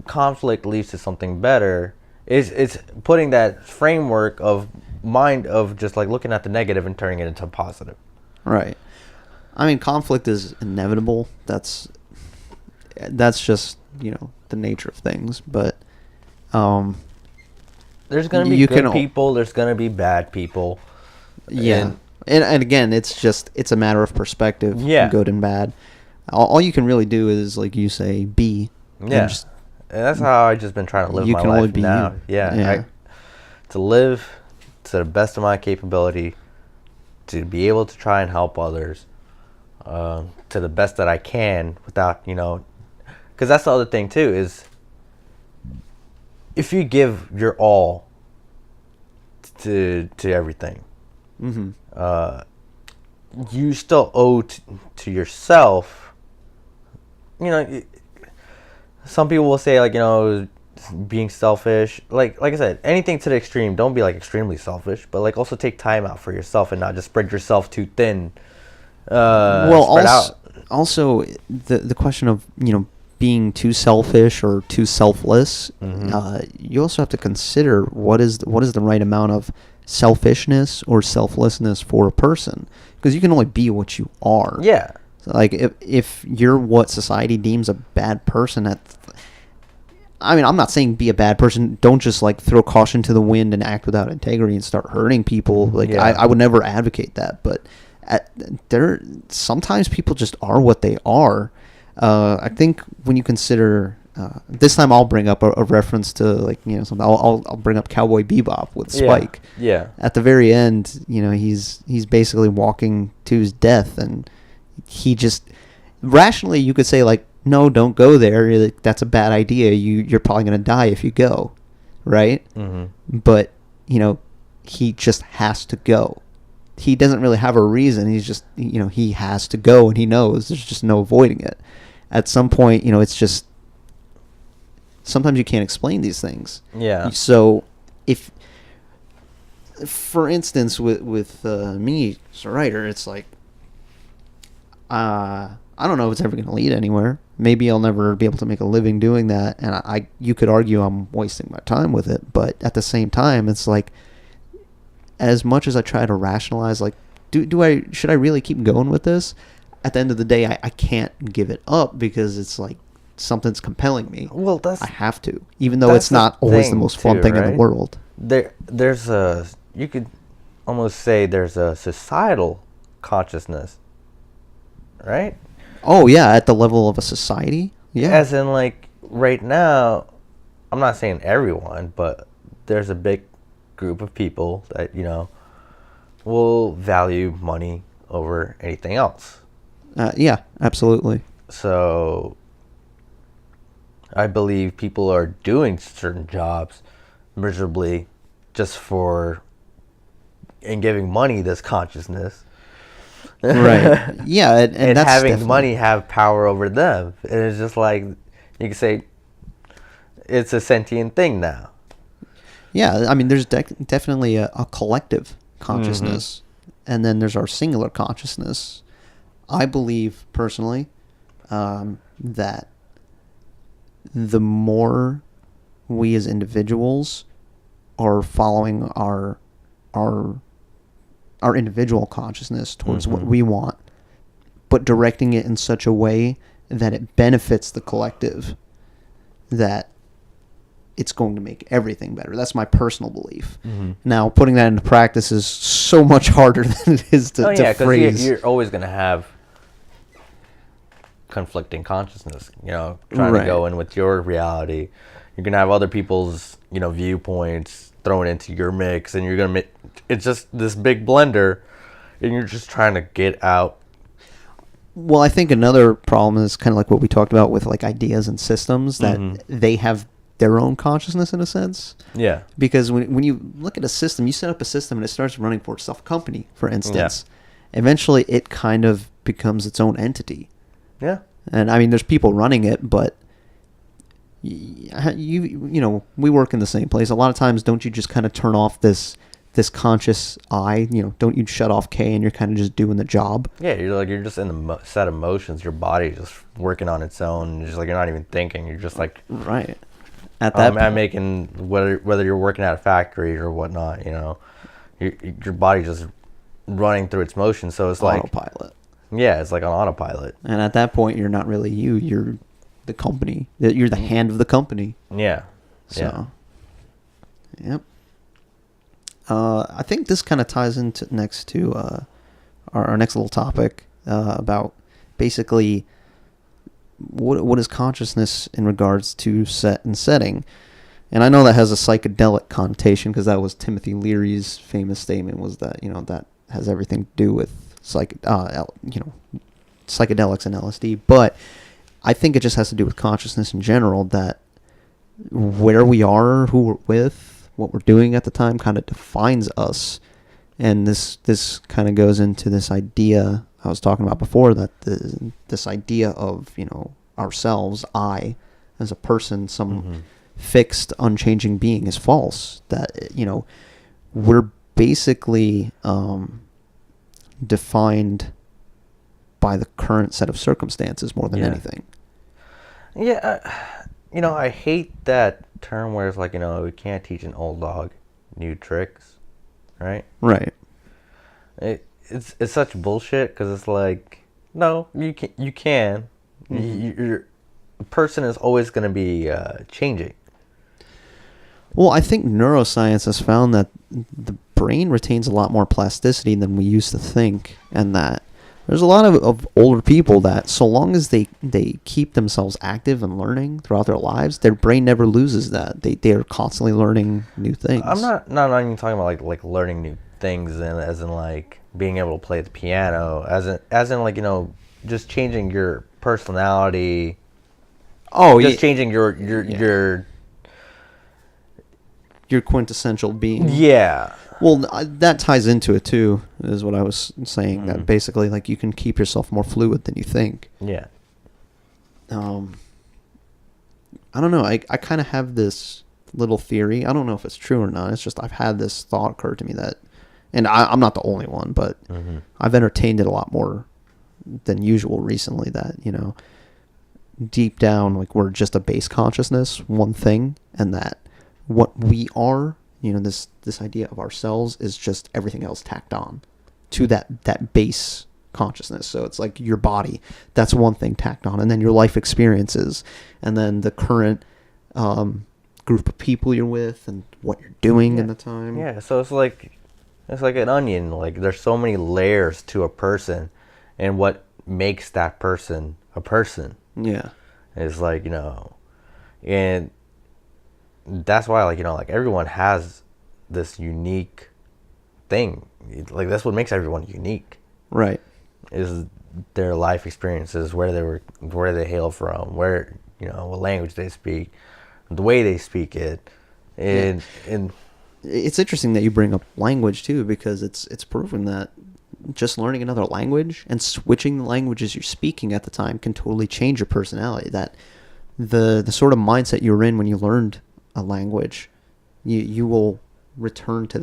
conflict leads to something better. It's putting that framework of mind of just like looking at the negative and turning it into positive. Right. I mean, conflict is inevitable. That's just the nature of things. But there's gonna be good people. There's gonna be bad people. Yeah. And again, it's a matter of perspective. Yeah. Good and bad. All you can really do is, like you say, be. Yeah. And that's how I've just been trying to live my life now. Yeah. To live to the best of my capability, to be able to try and help others, to the best that I can without, because that's the other thing too is if you give your all to everything, you still owe to yourself. Some people will say being selfish. Like I said, anything to the extreme. Don't be like extremely selfish, but like also take time out for yourself and not just spread yourself too thin. Also the question of being too selfish or too selfless. You also have to consider what is the right amount of selfishness or selflessness for a person, because you can only be what you are. Yeah. So like if you're what society deems a bad person, I'm not saying be a bad person. Don't just like throw caution to the wind and act without integrity and start hurting people. Like I would never advocate that, but sometimes people just are what they are. I think when you consider this time, I'll bring up a reference to something. I'll bring up Cowboy Bebop with Spike. Yeah. At the very end, he's basically walking to his death, and he just rationally you could say no, don't go there. That's a bad idea. You're probably gonna die if you go, right? But he just has to go. He doesn't really have a reason. He's just he has to go, and he knows there's just no avoiding it. At some point, it's just sometimes you can't explain these things. Yeah. So if, for instance, with me as a writer, it's like I don't know if it's ever going to lead anywhere. Maybe I'll never be able to make a living doing that, and you could argue I'm wasting my time with it. But at the same time, it's like, as much as I try to rationalize, should I really keep going with this? At the end of the day, I can't give it up because it's like something's compelling me. Well, I have to, even though it's not always the most fun thing in the world. You could almost say there's a societal consciousness, right? Oh yeah, at the level of a society. Yeah. As in, right now, I'm not saying everyone, but there's a big group of people that will value money over anything else. Yeah, absolutely. So I believe people are doing certain jobs miserably just and giving money this consciousness. Right. Yeah, and that's having definitely money have power over them. And it's just like, you can say it's a sentient thing now. Yeah, there's definitely a collective consciousness, and then there's our singular consciousness. I believe, personally, that the more we as individuals are following our individual consciousness towards what we want, but directing it in such a way that it benefits the collective, that it's going to make everything better. That's my personal belief. Mm-hmm. Now, putting that into practice is so much harder than it is to phrase. You're always going to have conflicting consciousness, trying to go in with your reality. You're going to have other people's, viewpoints thrown into your mix, and you're going to make, it's just this big blender, and you're just trying to get out. Well, I think another problem is kind of like what we talked about with like ideas and systems, that they have their own consciousness in a sense. Yeah. Because when you look at a system, you set up a system and it starts running for itself. A company, for instance, eventually it kind of becomes its own entity. Yeah. And I mean, there's people running it, but we work in the same place. A lot of times, don't you just kind of turn off this conscious eye? Don't you shut off K and you're kind of just doing the job? Yeah, you're just in the set of motions. Your body just working on its own. Just like you're not even thinking. You're just like right at that. I'm making whether you're working at a factory or whatnot. Your body just running through its motions. So it's like autopilot. Yeah, it's like on autopilot. And at that point, you're not really you. You're the company. You're the hand of the company. Yeah. So. Yeah. Yep. I think this kind of ties into next to our next little topic about basically what is consciousness in regards to set and setting. And I know that has a psychedelic connotation because that was Timothy Leary's famous statement, was that that has everything to do with psychedelics and LSD. But I think it just has to do with consciousness in general, that where we are, who we're with, what we're doing at the time kind of defines us. And this kind of goes into this idea I was talking about before, that this idea of ourselves, I as a person, some fixed unchanging being, is false. That we're basically defined by the current set of circumstances more than anything. Yeah, I hate that term where it's like, we can't teach an old dog new tricks, right? Right. It's such bullshit, because it's like, no, you can. A person is always going to be changing. Well, I think neuroscience has found that the brain retains a lot more plasticity than we used to think, and that there's a lot of older people that, so long as they keep themselves active and learning throughout their lives, their brain never loses that. They are constantly learning new things. I'm not even talking about like learning new things, and as in like being able to play the piano, as in like just changing your personality. Oh, just changing your quintessential being. Yeah. Well, that ties into it too, is what I was saying. That basically, like, you can keep yourself more fluid than you think. Yeah. I don't know. I kind of have this little theory. I don't know if it's true or not. It's just I've had this thought occur to me that, and I'm not the only one, but I've entertained it a lot more than usual recently, that, deep down, like, we're just a base consciousness, one thing, and that what we are, this idea of ourselves, is just everything else tacked on to that base consciousness. So it's like your body, that's one thing tacked on, and then your life experiences, and then the current group of people you're with, and what you're doing in the time. Yeah, so it's like an onion. Like, there's so many layers to a person, and what makes that person a person. Yeah. It's like, and that's why, like, like, everyone has this unique thing. Like, that's what makes everyone unique. Right. Is their life experiences, where they hail from, what language they speak, the way they speak it. And it's interesting that you bring up language too, because it's proven that just learning another language and switching the languages you're speaking at the time can totally change your personality. That the sort of mindset you were in when you learned a language, you will return to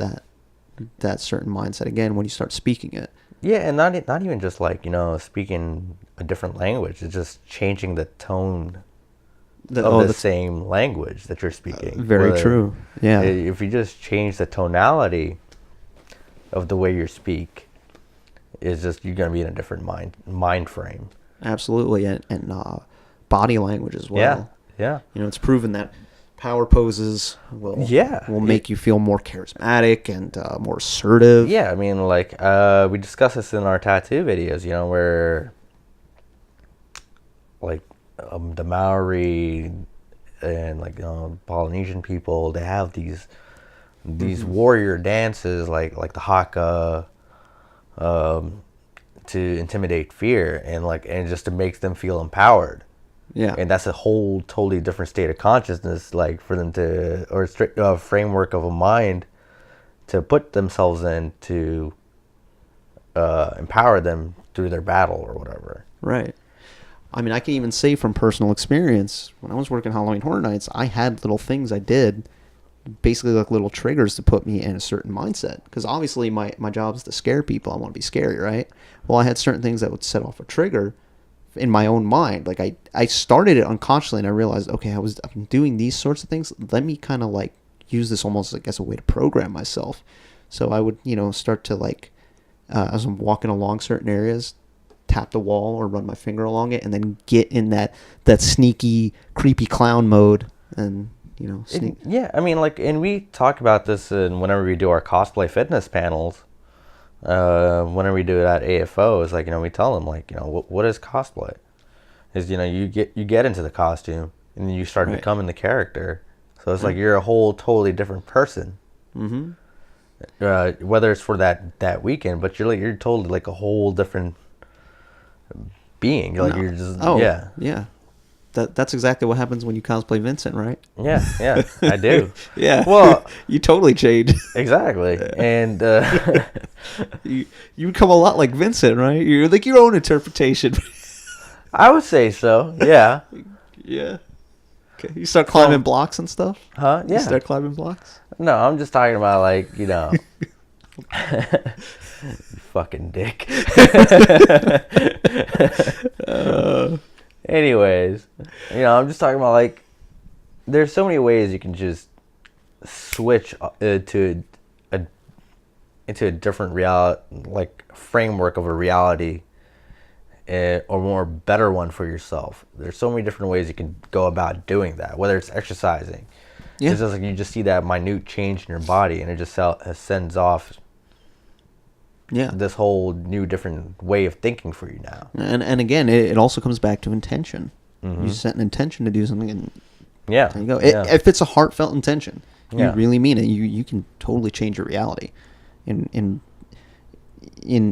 that certain mindset again when you start speaking it. Yeah, and not even just like, speaking a different language. It's just changing the tone of the same language that you're speaking. Very true. Yeah. If you just change the tonality of the way you speak, it's just, you're going to be in a different mind frame. Absolutely. And body language as well. Yeah. It's proven that power poses will Yeah. make you feel more charismatic and more assertive. Yeah, I mean, like, we discussed this in our tattoo videos, where, like, the Maori and, like, Polynesian people, they have these warrior dances, like the haka, to intimidate fear, and just to make them feel empowered. Yeah. And that's a whole totally different state of consciousness, like, for them to, or a framework of a mind to put themselves in to empower them through their battle or whatever. Right. I mean, I can even say from personal experience, when I was working Halloween Horror Nights, I had little things I did, basically like little triggers to put me in a certain mindset. Because obviously my job is to scare people. I want to be scary, right? Well, I had certain things that would set off a trigger in my own mind. Like I started it unconsciously, and I realized, okay, I'm doing these sorts of things. Let me kind of like use this almost like as a way to program myself. So I would, start to like, as I'm walking along certain areas, tap the wall or run my finger along it, and then get in that sneaky, creepy clown mode, and sneak. Yeah, I mean, like, and we talk about this whenever we do our cosplay fitness panels. Whenever we do it at AFO, it's like, we tell them, like, what is cosplay? Is, you get into the costume and then you start Right. becoming the character. So it's like you're a whole totally different person. Mm-hmm. Whether it's for that weekend, but you're totally like a whole different being. Like, you're just yeah. That's exactly what happens when you cosplay Vincent, right? yeah, I do. Yeah. Well, you totally change. exactly, and you become a lot like Vincent, right? You're like your own interpretation. I would say so. Yeah. Yeah. Okay. You start climbing blocks and stuff? Huh? Yeah. You start climbing blocks? No, I'm just talking about, like, you fucking dick. Anyways, I'm just talking about, like, there's so many ways you can just switch into a different reality, like, framework of a reality, or more better one for yourself. There's so many different ways you can go about doing that, whether it's exercising. Yeah. It's just like you just see that minute change in your body, and it just sends off this whole new different way of thinking for you now. And again, it also comes back to intention. Mm-hmm. You set an intention to do something, and Yeah. there you go. Yeah. If it's a heartfelt intention, you Yeah. really mean it, you can totally change your reality in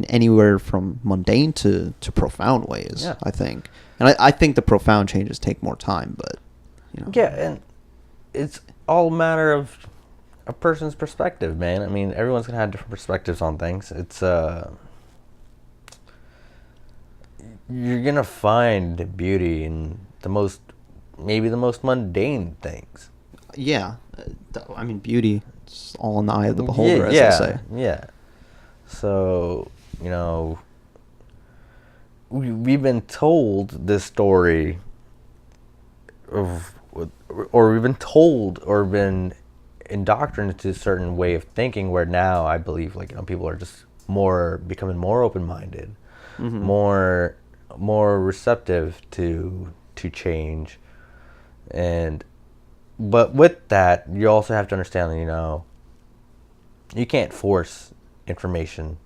anywhere from mundane to profound ways, Yeah. I think. And I think the profound changes take more time, but Yeah, and it's all a matter of a person's perspective, man. I mean, everyone's gonna have different perspectives on things. It's you're gonna find beauty in maybe the most mundane things. yeah. I mean, beauty is all in the eye of the beholder, as they say. Yeah. So, we've been told this story or we've been told or been indoctrinated to a certain way of thinking, where now I believe, like, people are just becoming more open-minded, Mm-hmm. more receptive to change. But with that, you also have to understand that, you can't force information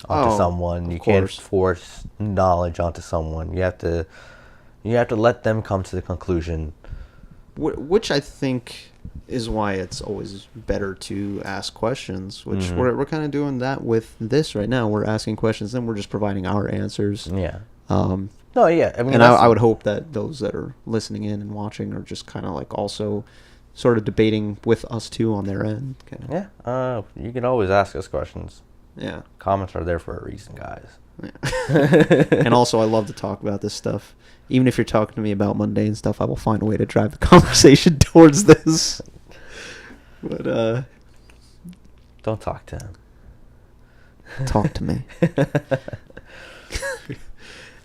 onto someone. You can't force knowledge onto someone. You have to let them come to the conclusion. Which I think is why it's always better to ask questions, which Mm-hmm. we're kind of doing that with this right now. We're asking questions, and we're just providing our answers. Yeah. No, yeah. I mean, and I would hope that those that are listening in and watching are just kind of like also sort of debating with us too on their end. Kinda. Yeah. You can always ask us questions. Yeah. Comments are there for a reason, guys. Yeah. And also, I love to talk about this stuff. Even if you're talking to me about mundane stuff, I will find a way to drive the conversation towards this. But Don't talk to him. talk to me.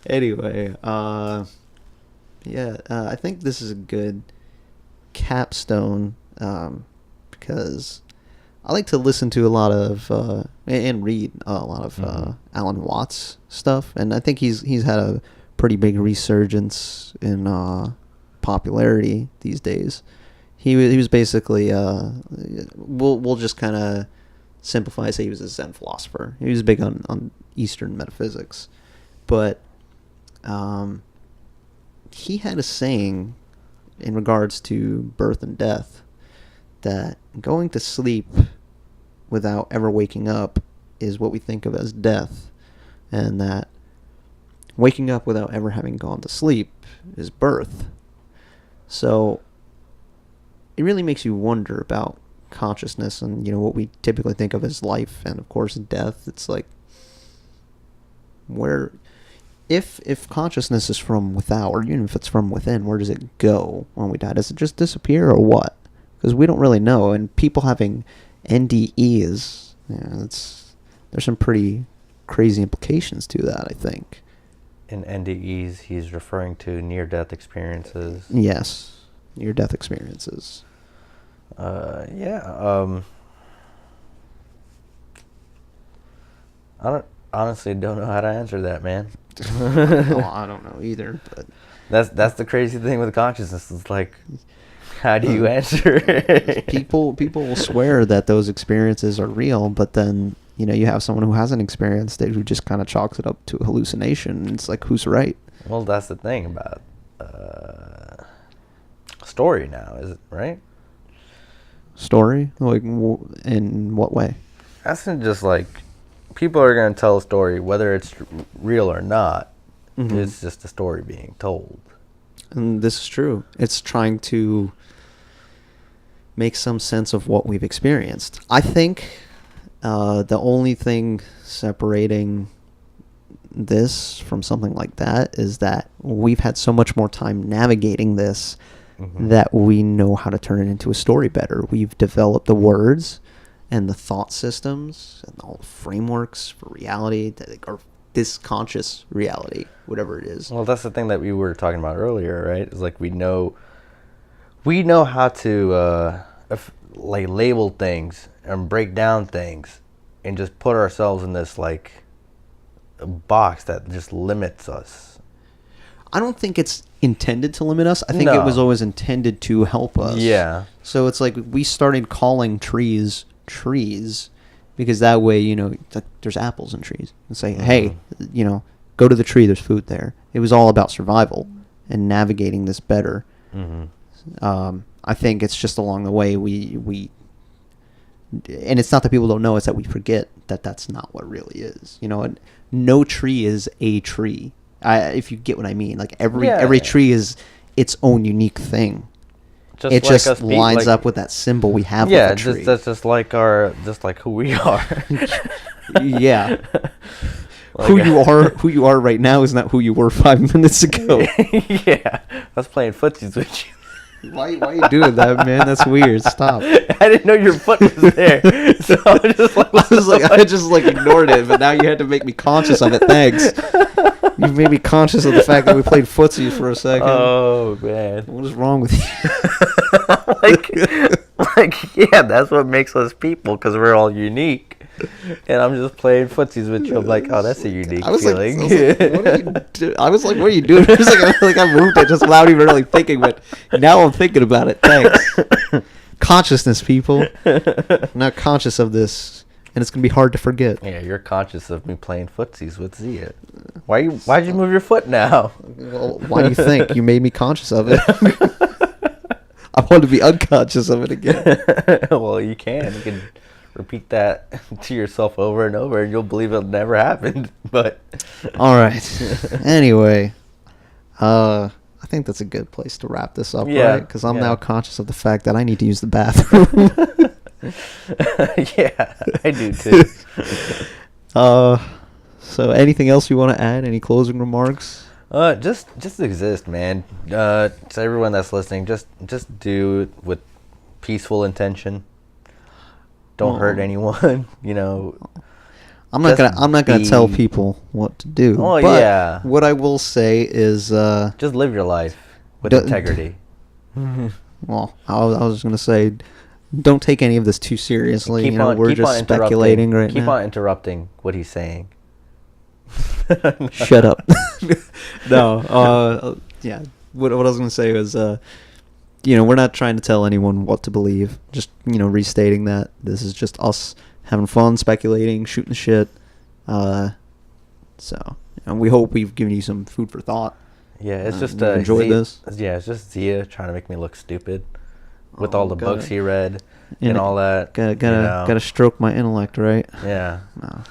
Anyway, I think this is a good capstone, because I like to listen to a lot of and read a lot of Alan Watts stuff, and I think he's had a pretty big resurgence in popularity these days. He was basically we'll just kind of simplify, say he was a Zen philosopher. He was big on Eastern metaphysics, but he had a saying in regards to birth and death that going to sleep without ever waking up is what we think of as death, and that waking up without ever having gone to sleep is birth. So it really makes you wonder about consciousness and, what we typically think of as life and, of course, death. It's like, where, if consciousness is from without, or even if it's from within, where does it go when we die? Does it just disappear or what? Because we don't really know. And people having NDEs, there's some pretty crazy implications to that, I think. In NDEs, he's referring to near-death experiences. Yes, near-death experiences. I honestly don't know how to answer that, man. Well, I don't know either, but that's the crazy thing with consciousness. It's like, how do you answer it? People will swear that those experiences are real, but then you have someone who hasn't experienced it who just kind of chalks it up to a hallucination. And it's like, who's right? Well, that's the thing about story now, is it right? Story? Like, in what way? That's not just like, people are going to tell a story, whether it's real or not. Mm-hmm. It's just a story being told. And this is true. It's trying to make some sense of what we've experienced. I think the only thing separating this from something like that is that we've had so much more time navigating this, mm-hmm. that we know how to turn it into a story better. We've developed the words and the thought systems and all the frameworks for reality that are this conscious reality, whatever it is. Well, that's the thing that we were talking about earlier, right? It's like we know how to label things and break down things and just put ourselves in this like a box that just limits us. I don't think it's intended to limit us. I think it was always intended to help us. Yeah. So it's like we started calling trees because that way, there's apples in trees. And say, hey, go to the tree, there's food there. It was all about survival and navigating this better. Mm-hmm. I think it's just along the way we and it's not that people don't know, it's that we forget that that's not what really is. No tree is a tree. If you get what I mean. Like every tree is its own unique thing. It just lines up with that symbol we have with the tree. That's just like who we are. Yeah. Who you are right now is not who you were 5 minutes ago. Yeah. I was playing footsies with you. Why are you doing that, man? That's weird. Stop. I didn't know your foot was there. So I just ignored it, but now you had to make me conscious of it. Thanks. You made me conscious of the fact that we played footsies for a second. Oh, man. What is wrong with you? Yeah, that's what makes us people, because we're all unique. And I'm just playing footsies with you. I'm like, oh, that's a unique feeling. I was like, what are you doing? I was like, I moved it just without even really thinking, but now I'm thinking about it. Thanks. Consciousness, people. I'm not conscious of this, and it's going to be hard to forget. Yeah, you're conscious of me playing footsies with Zia. Why'd you move your foot now? Well, why do you think? You made me conscious of it. I want to be unconscious of it again. Well, you can repeat that to yourself over and over, and you'll believe it never happened. But all right. Anyway, I think that's a good place to wrap this up, right? Because I'm now conscious of the fact that I need to use the bathroom. Yeah, I do too. So anything else you want to add? Any closing remarks? Just exist, man. To everyone that's listening, just do it with peaceful intention. Don't hurt anyone. I'm not gonna tell people what to do. Oh, but yeah. What I will say is just live your life with integrity. Well, I was gonna say, don't take any of this too seriously. We're just speculating right now. Keep on interrupting what he's saying. Shut up. No. Yeah. What I was gonna say was, we're not trying to tell anyone what to believe. Just, restating that this is just us having fun, speculating, shooting the shit. So, we hope we've given you some food for thought. Yeah, it's just you enjoyed this. Yeah, it's just Zia trying to make me look stupid with all the books he read and all that. Gotta stroke my intellect, right? Yeah. No.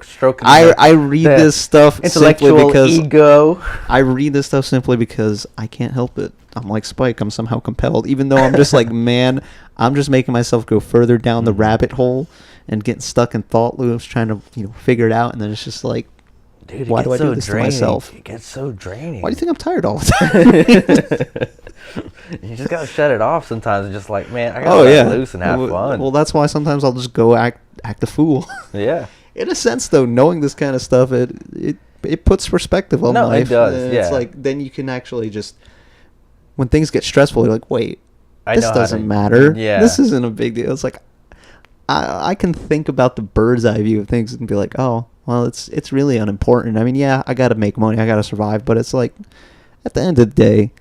Stroke I read this stuff intellectual because ego. I read this stuff simply because I can't help it. I'm like Spike. I'm somehow compelled, even though I'm just like, man, I'm just making myself go further down the rabbit hole and getting stuck in thought loops, trying to figure it out, and then it's just like, dude, why do I do this to myself? It gets so draining. Why do you think I'm tired all the time? You just gotta shut it off sometimes and just like, man, I gotta let loose and have fun. Well, that's why sometimes I'll just go act a fool. Yeah. In a sense, though, knowing this kind of stuff, it puts perspective on life. It does. It's like then you can actually just, when things get stressful, you're like, wait, this doesn't matter. Yeah. This isn't a big deal. It's like I can think about the bird's eye view of things and be like, oh, well, it's really unimportant. I mean, yeah, I got to make money, I got to survive, but it's like, at the end of the day,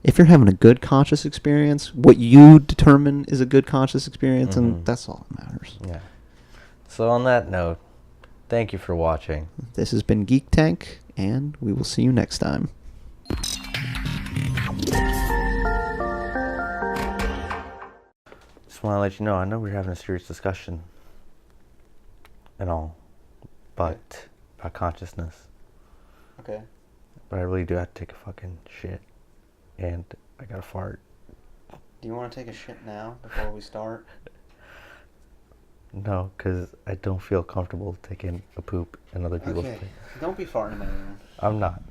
if you're having a good conscious experience, what you determine is a good conscious experience, and that's all that matters. Yeah. So on that note, thank you for watching. This has been Geek Tank, and we will see you next time. Just want to let you know, I know we're having a serious discussion and all, but about consciousness. Okay. But I really do have to take a fucking shit, and I gotta fart. Do you want to take a shit now before we start? No, because I don't feel comfortable taking a poop in other people's place. Don't be farting in my room. I'm not.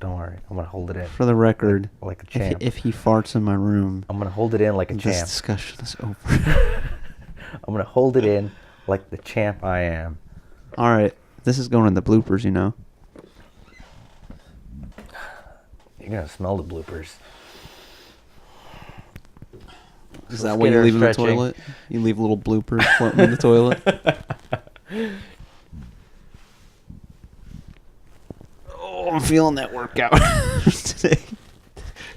Don't worry. I'm going to hold it in. For the record, like a champ. If he farts in my room, I'm going to hold it in like a this champ. discussion is over. I'm going to hold it in like the champ I am. All right. This is going in the bloopers, You're going to smell the bloopers. Is that what you leave in the toilet? You leave little bloopers floating in the toilet? Oh, I'm feeling that workout today.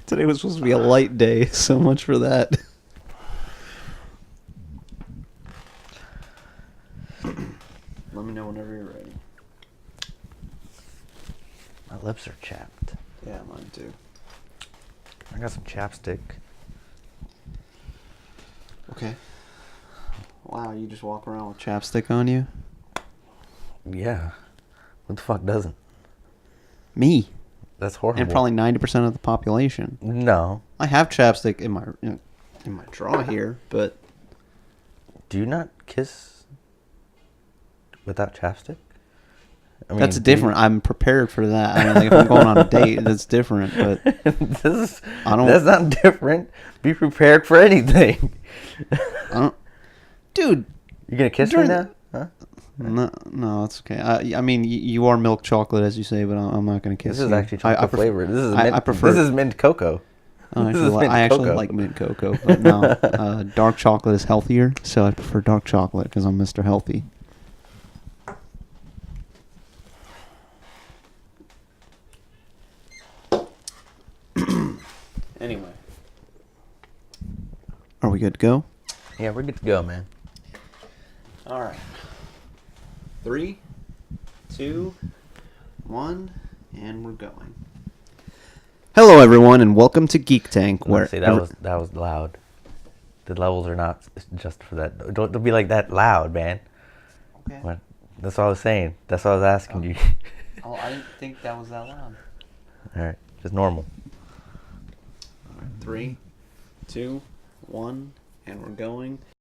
Today was supposed to be a light day. So much for that. Let me know whenever you're ready. My lips are chapped. Yeah, mine too. I got some chapstick. Okay. Wow, you just walk around with chapstick on you? Yeah. What the fuck doesn't? Me. That's horrible. And probably 90% of the population. No. I have chapstick in my drawer here, but... Do you not kiss without chapstick? I mean, that's different. I'm prepared for that. I mean, like, if I'm going on a date, that's different. But that's not different. Be prepared for anything. Dude, you gonna kiss me now? Huh? No, it's okay. I mean, you are milk chocolate, as you say, but I'm not gonna kiss you. This is actually chocolate flavored. This is mint, I prefer. This is mint cocoa. I actually like mint cocoa, but no, dark chocolate is healthier, so I prefer dark chocolate because I'm Mr. Healthy. Anyway. Are we good to go? Yeah, we're good to go, man. All right. 3, 2, 1, and we're going. Hello, everyone, and welcome to Geek Tank. See, that was loud. The levels are not just for that. Don't be like that loud, man. Okay. What? That's what I was saying. That's what I was asking you. Oh, I didn't think that was that loud. All right, just normal. All right, 3, 2, 1, and we're going.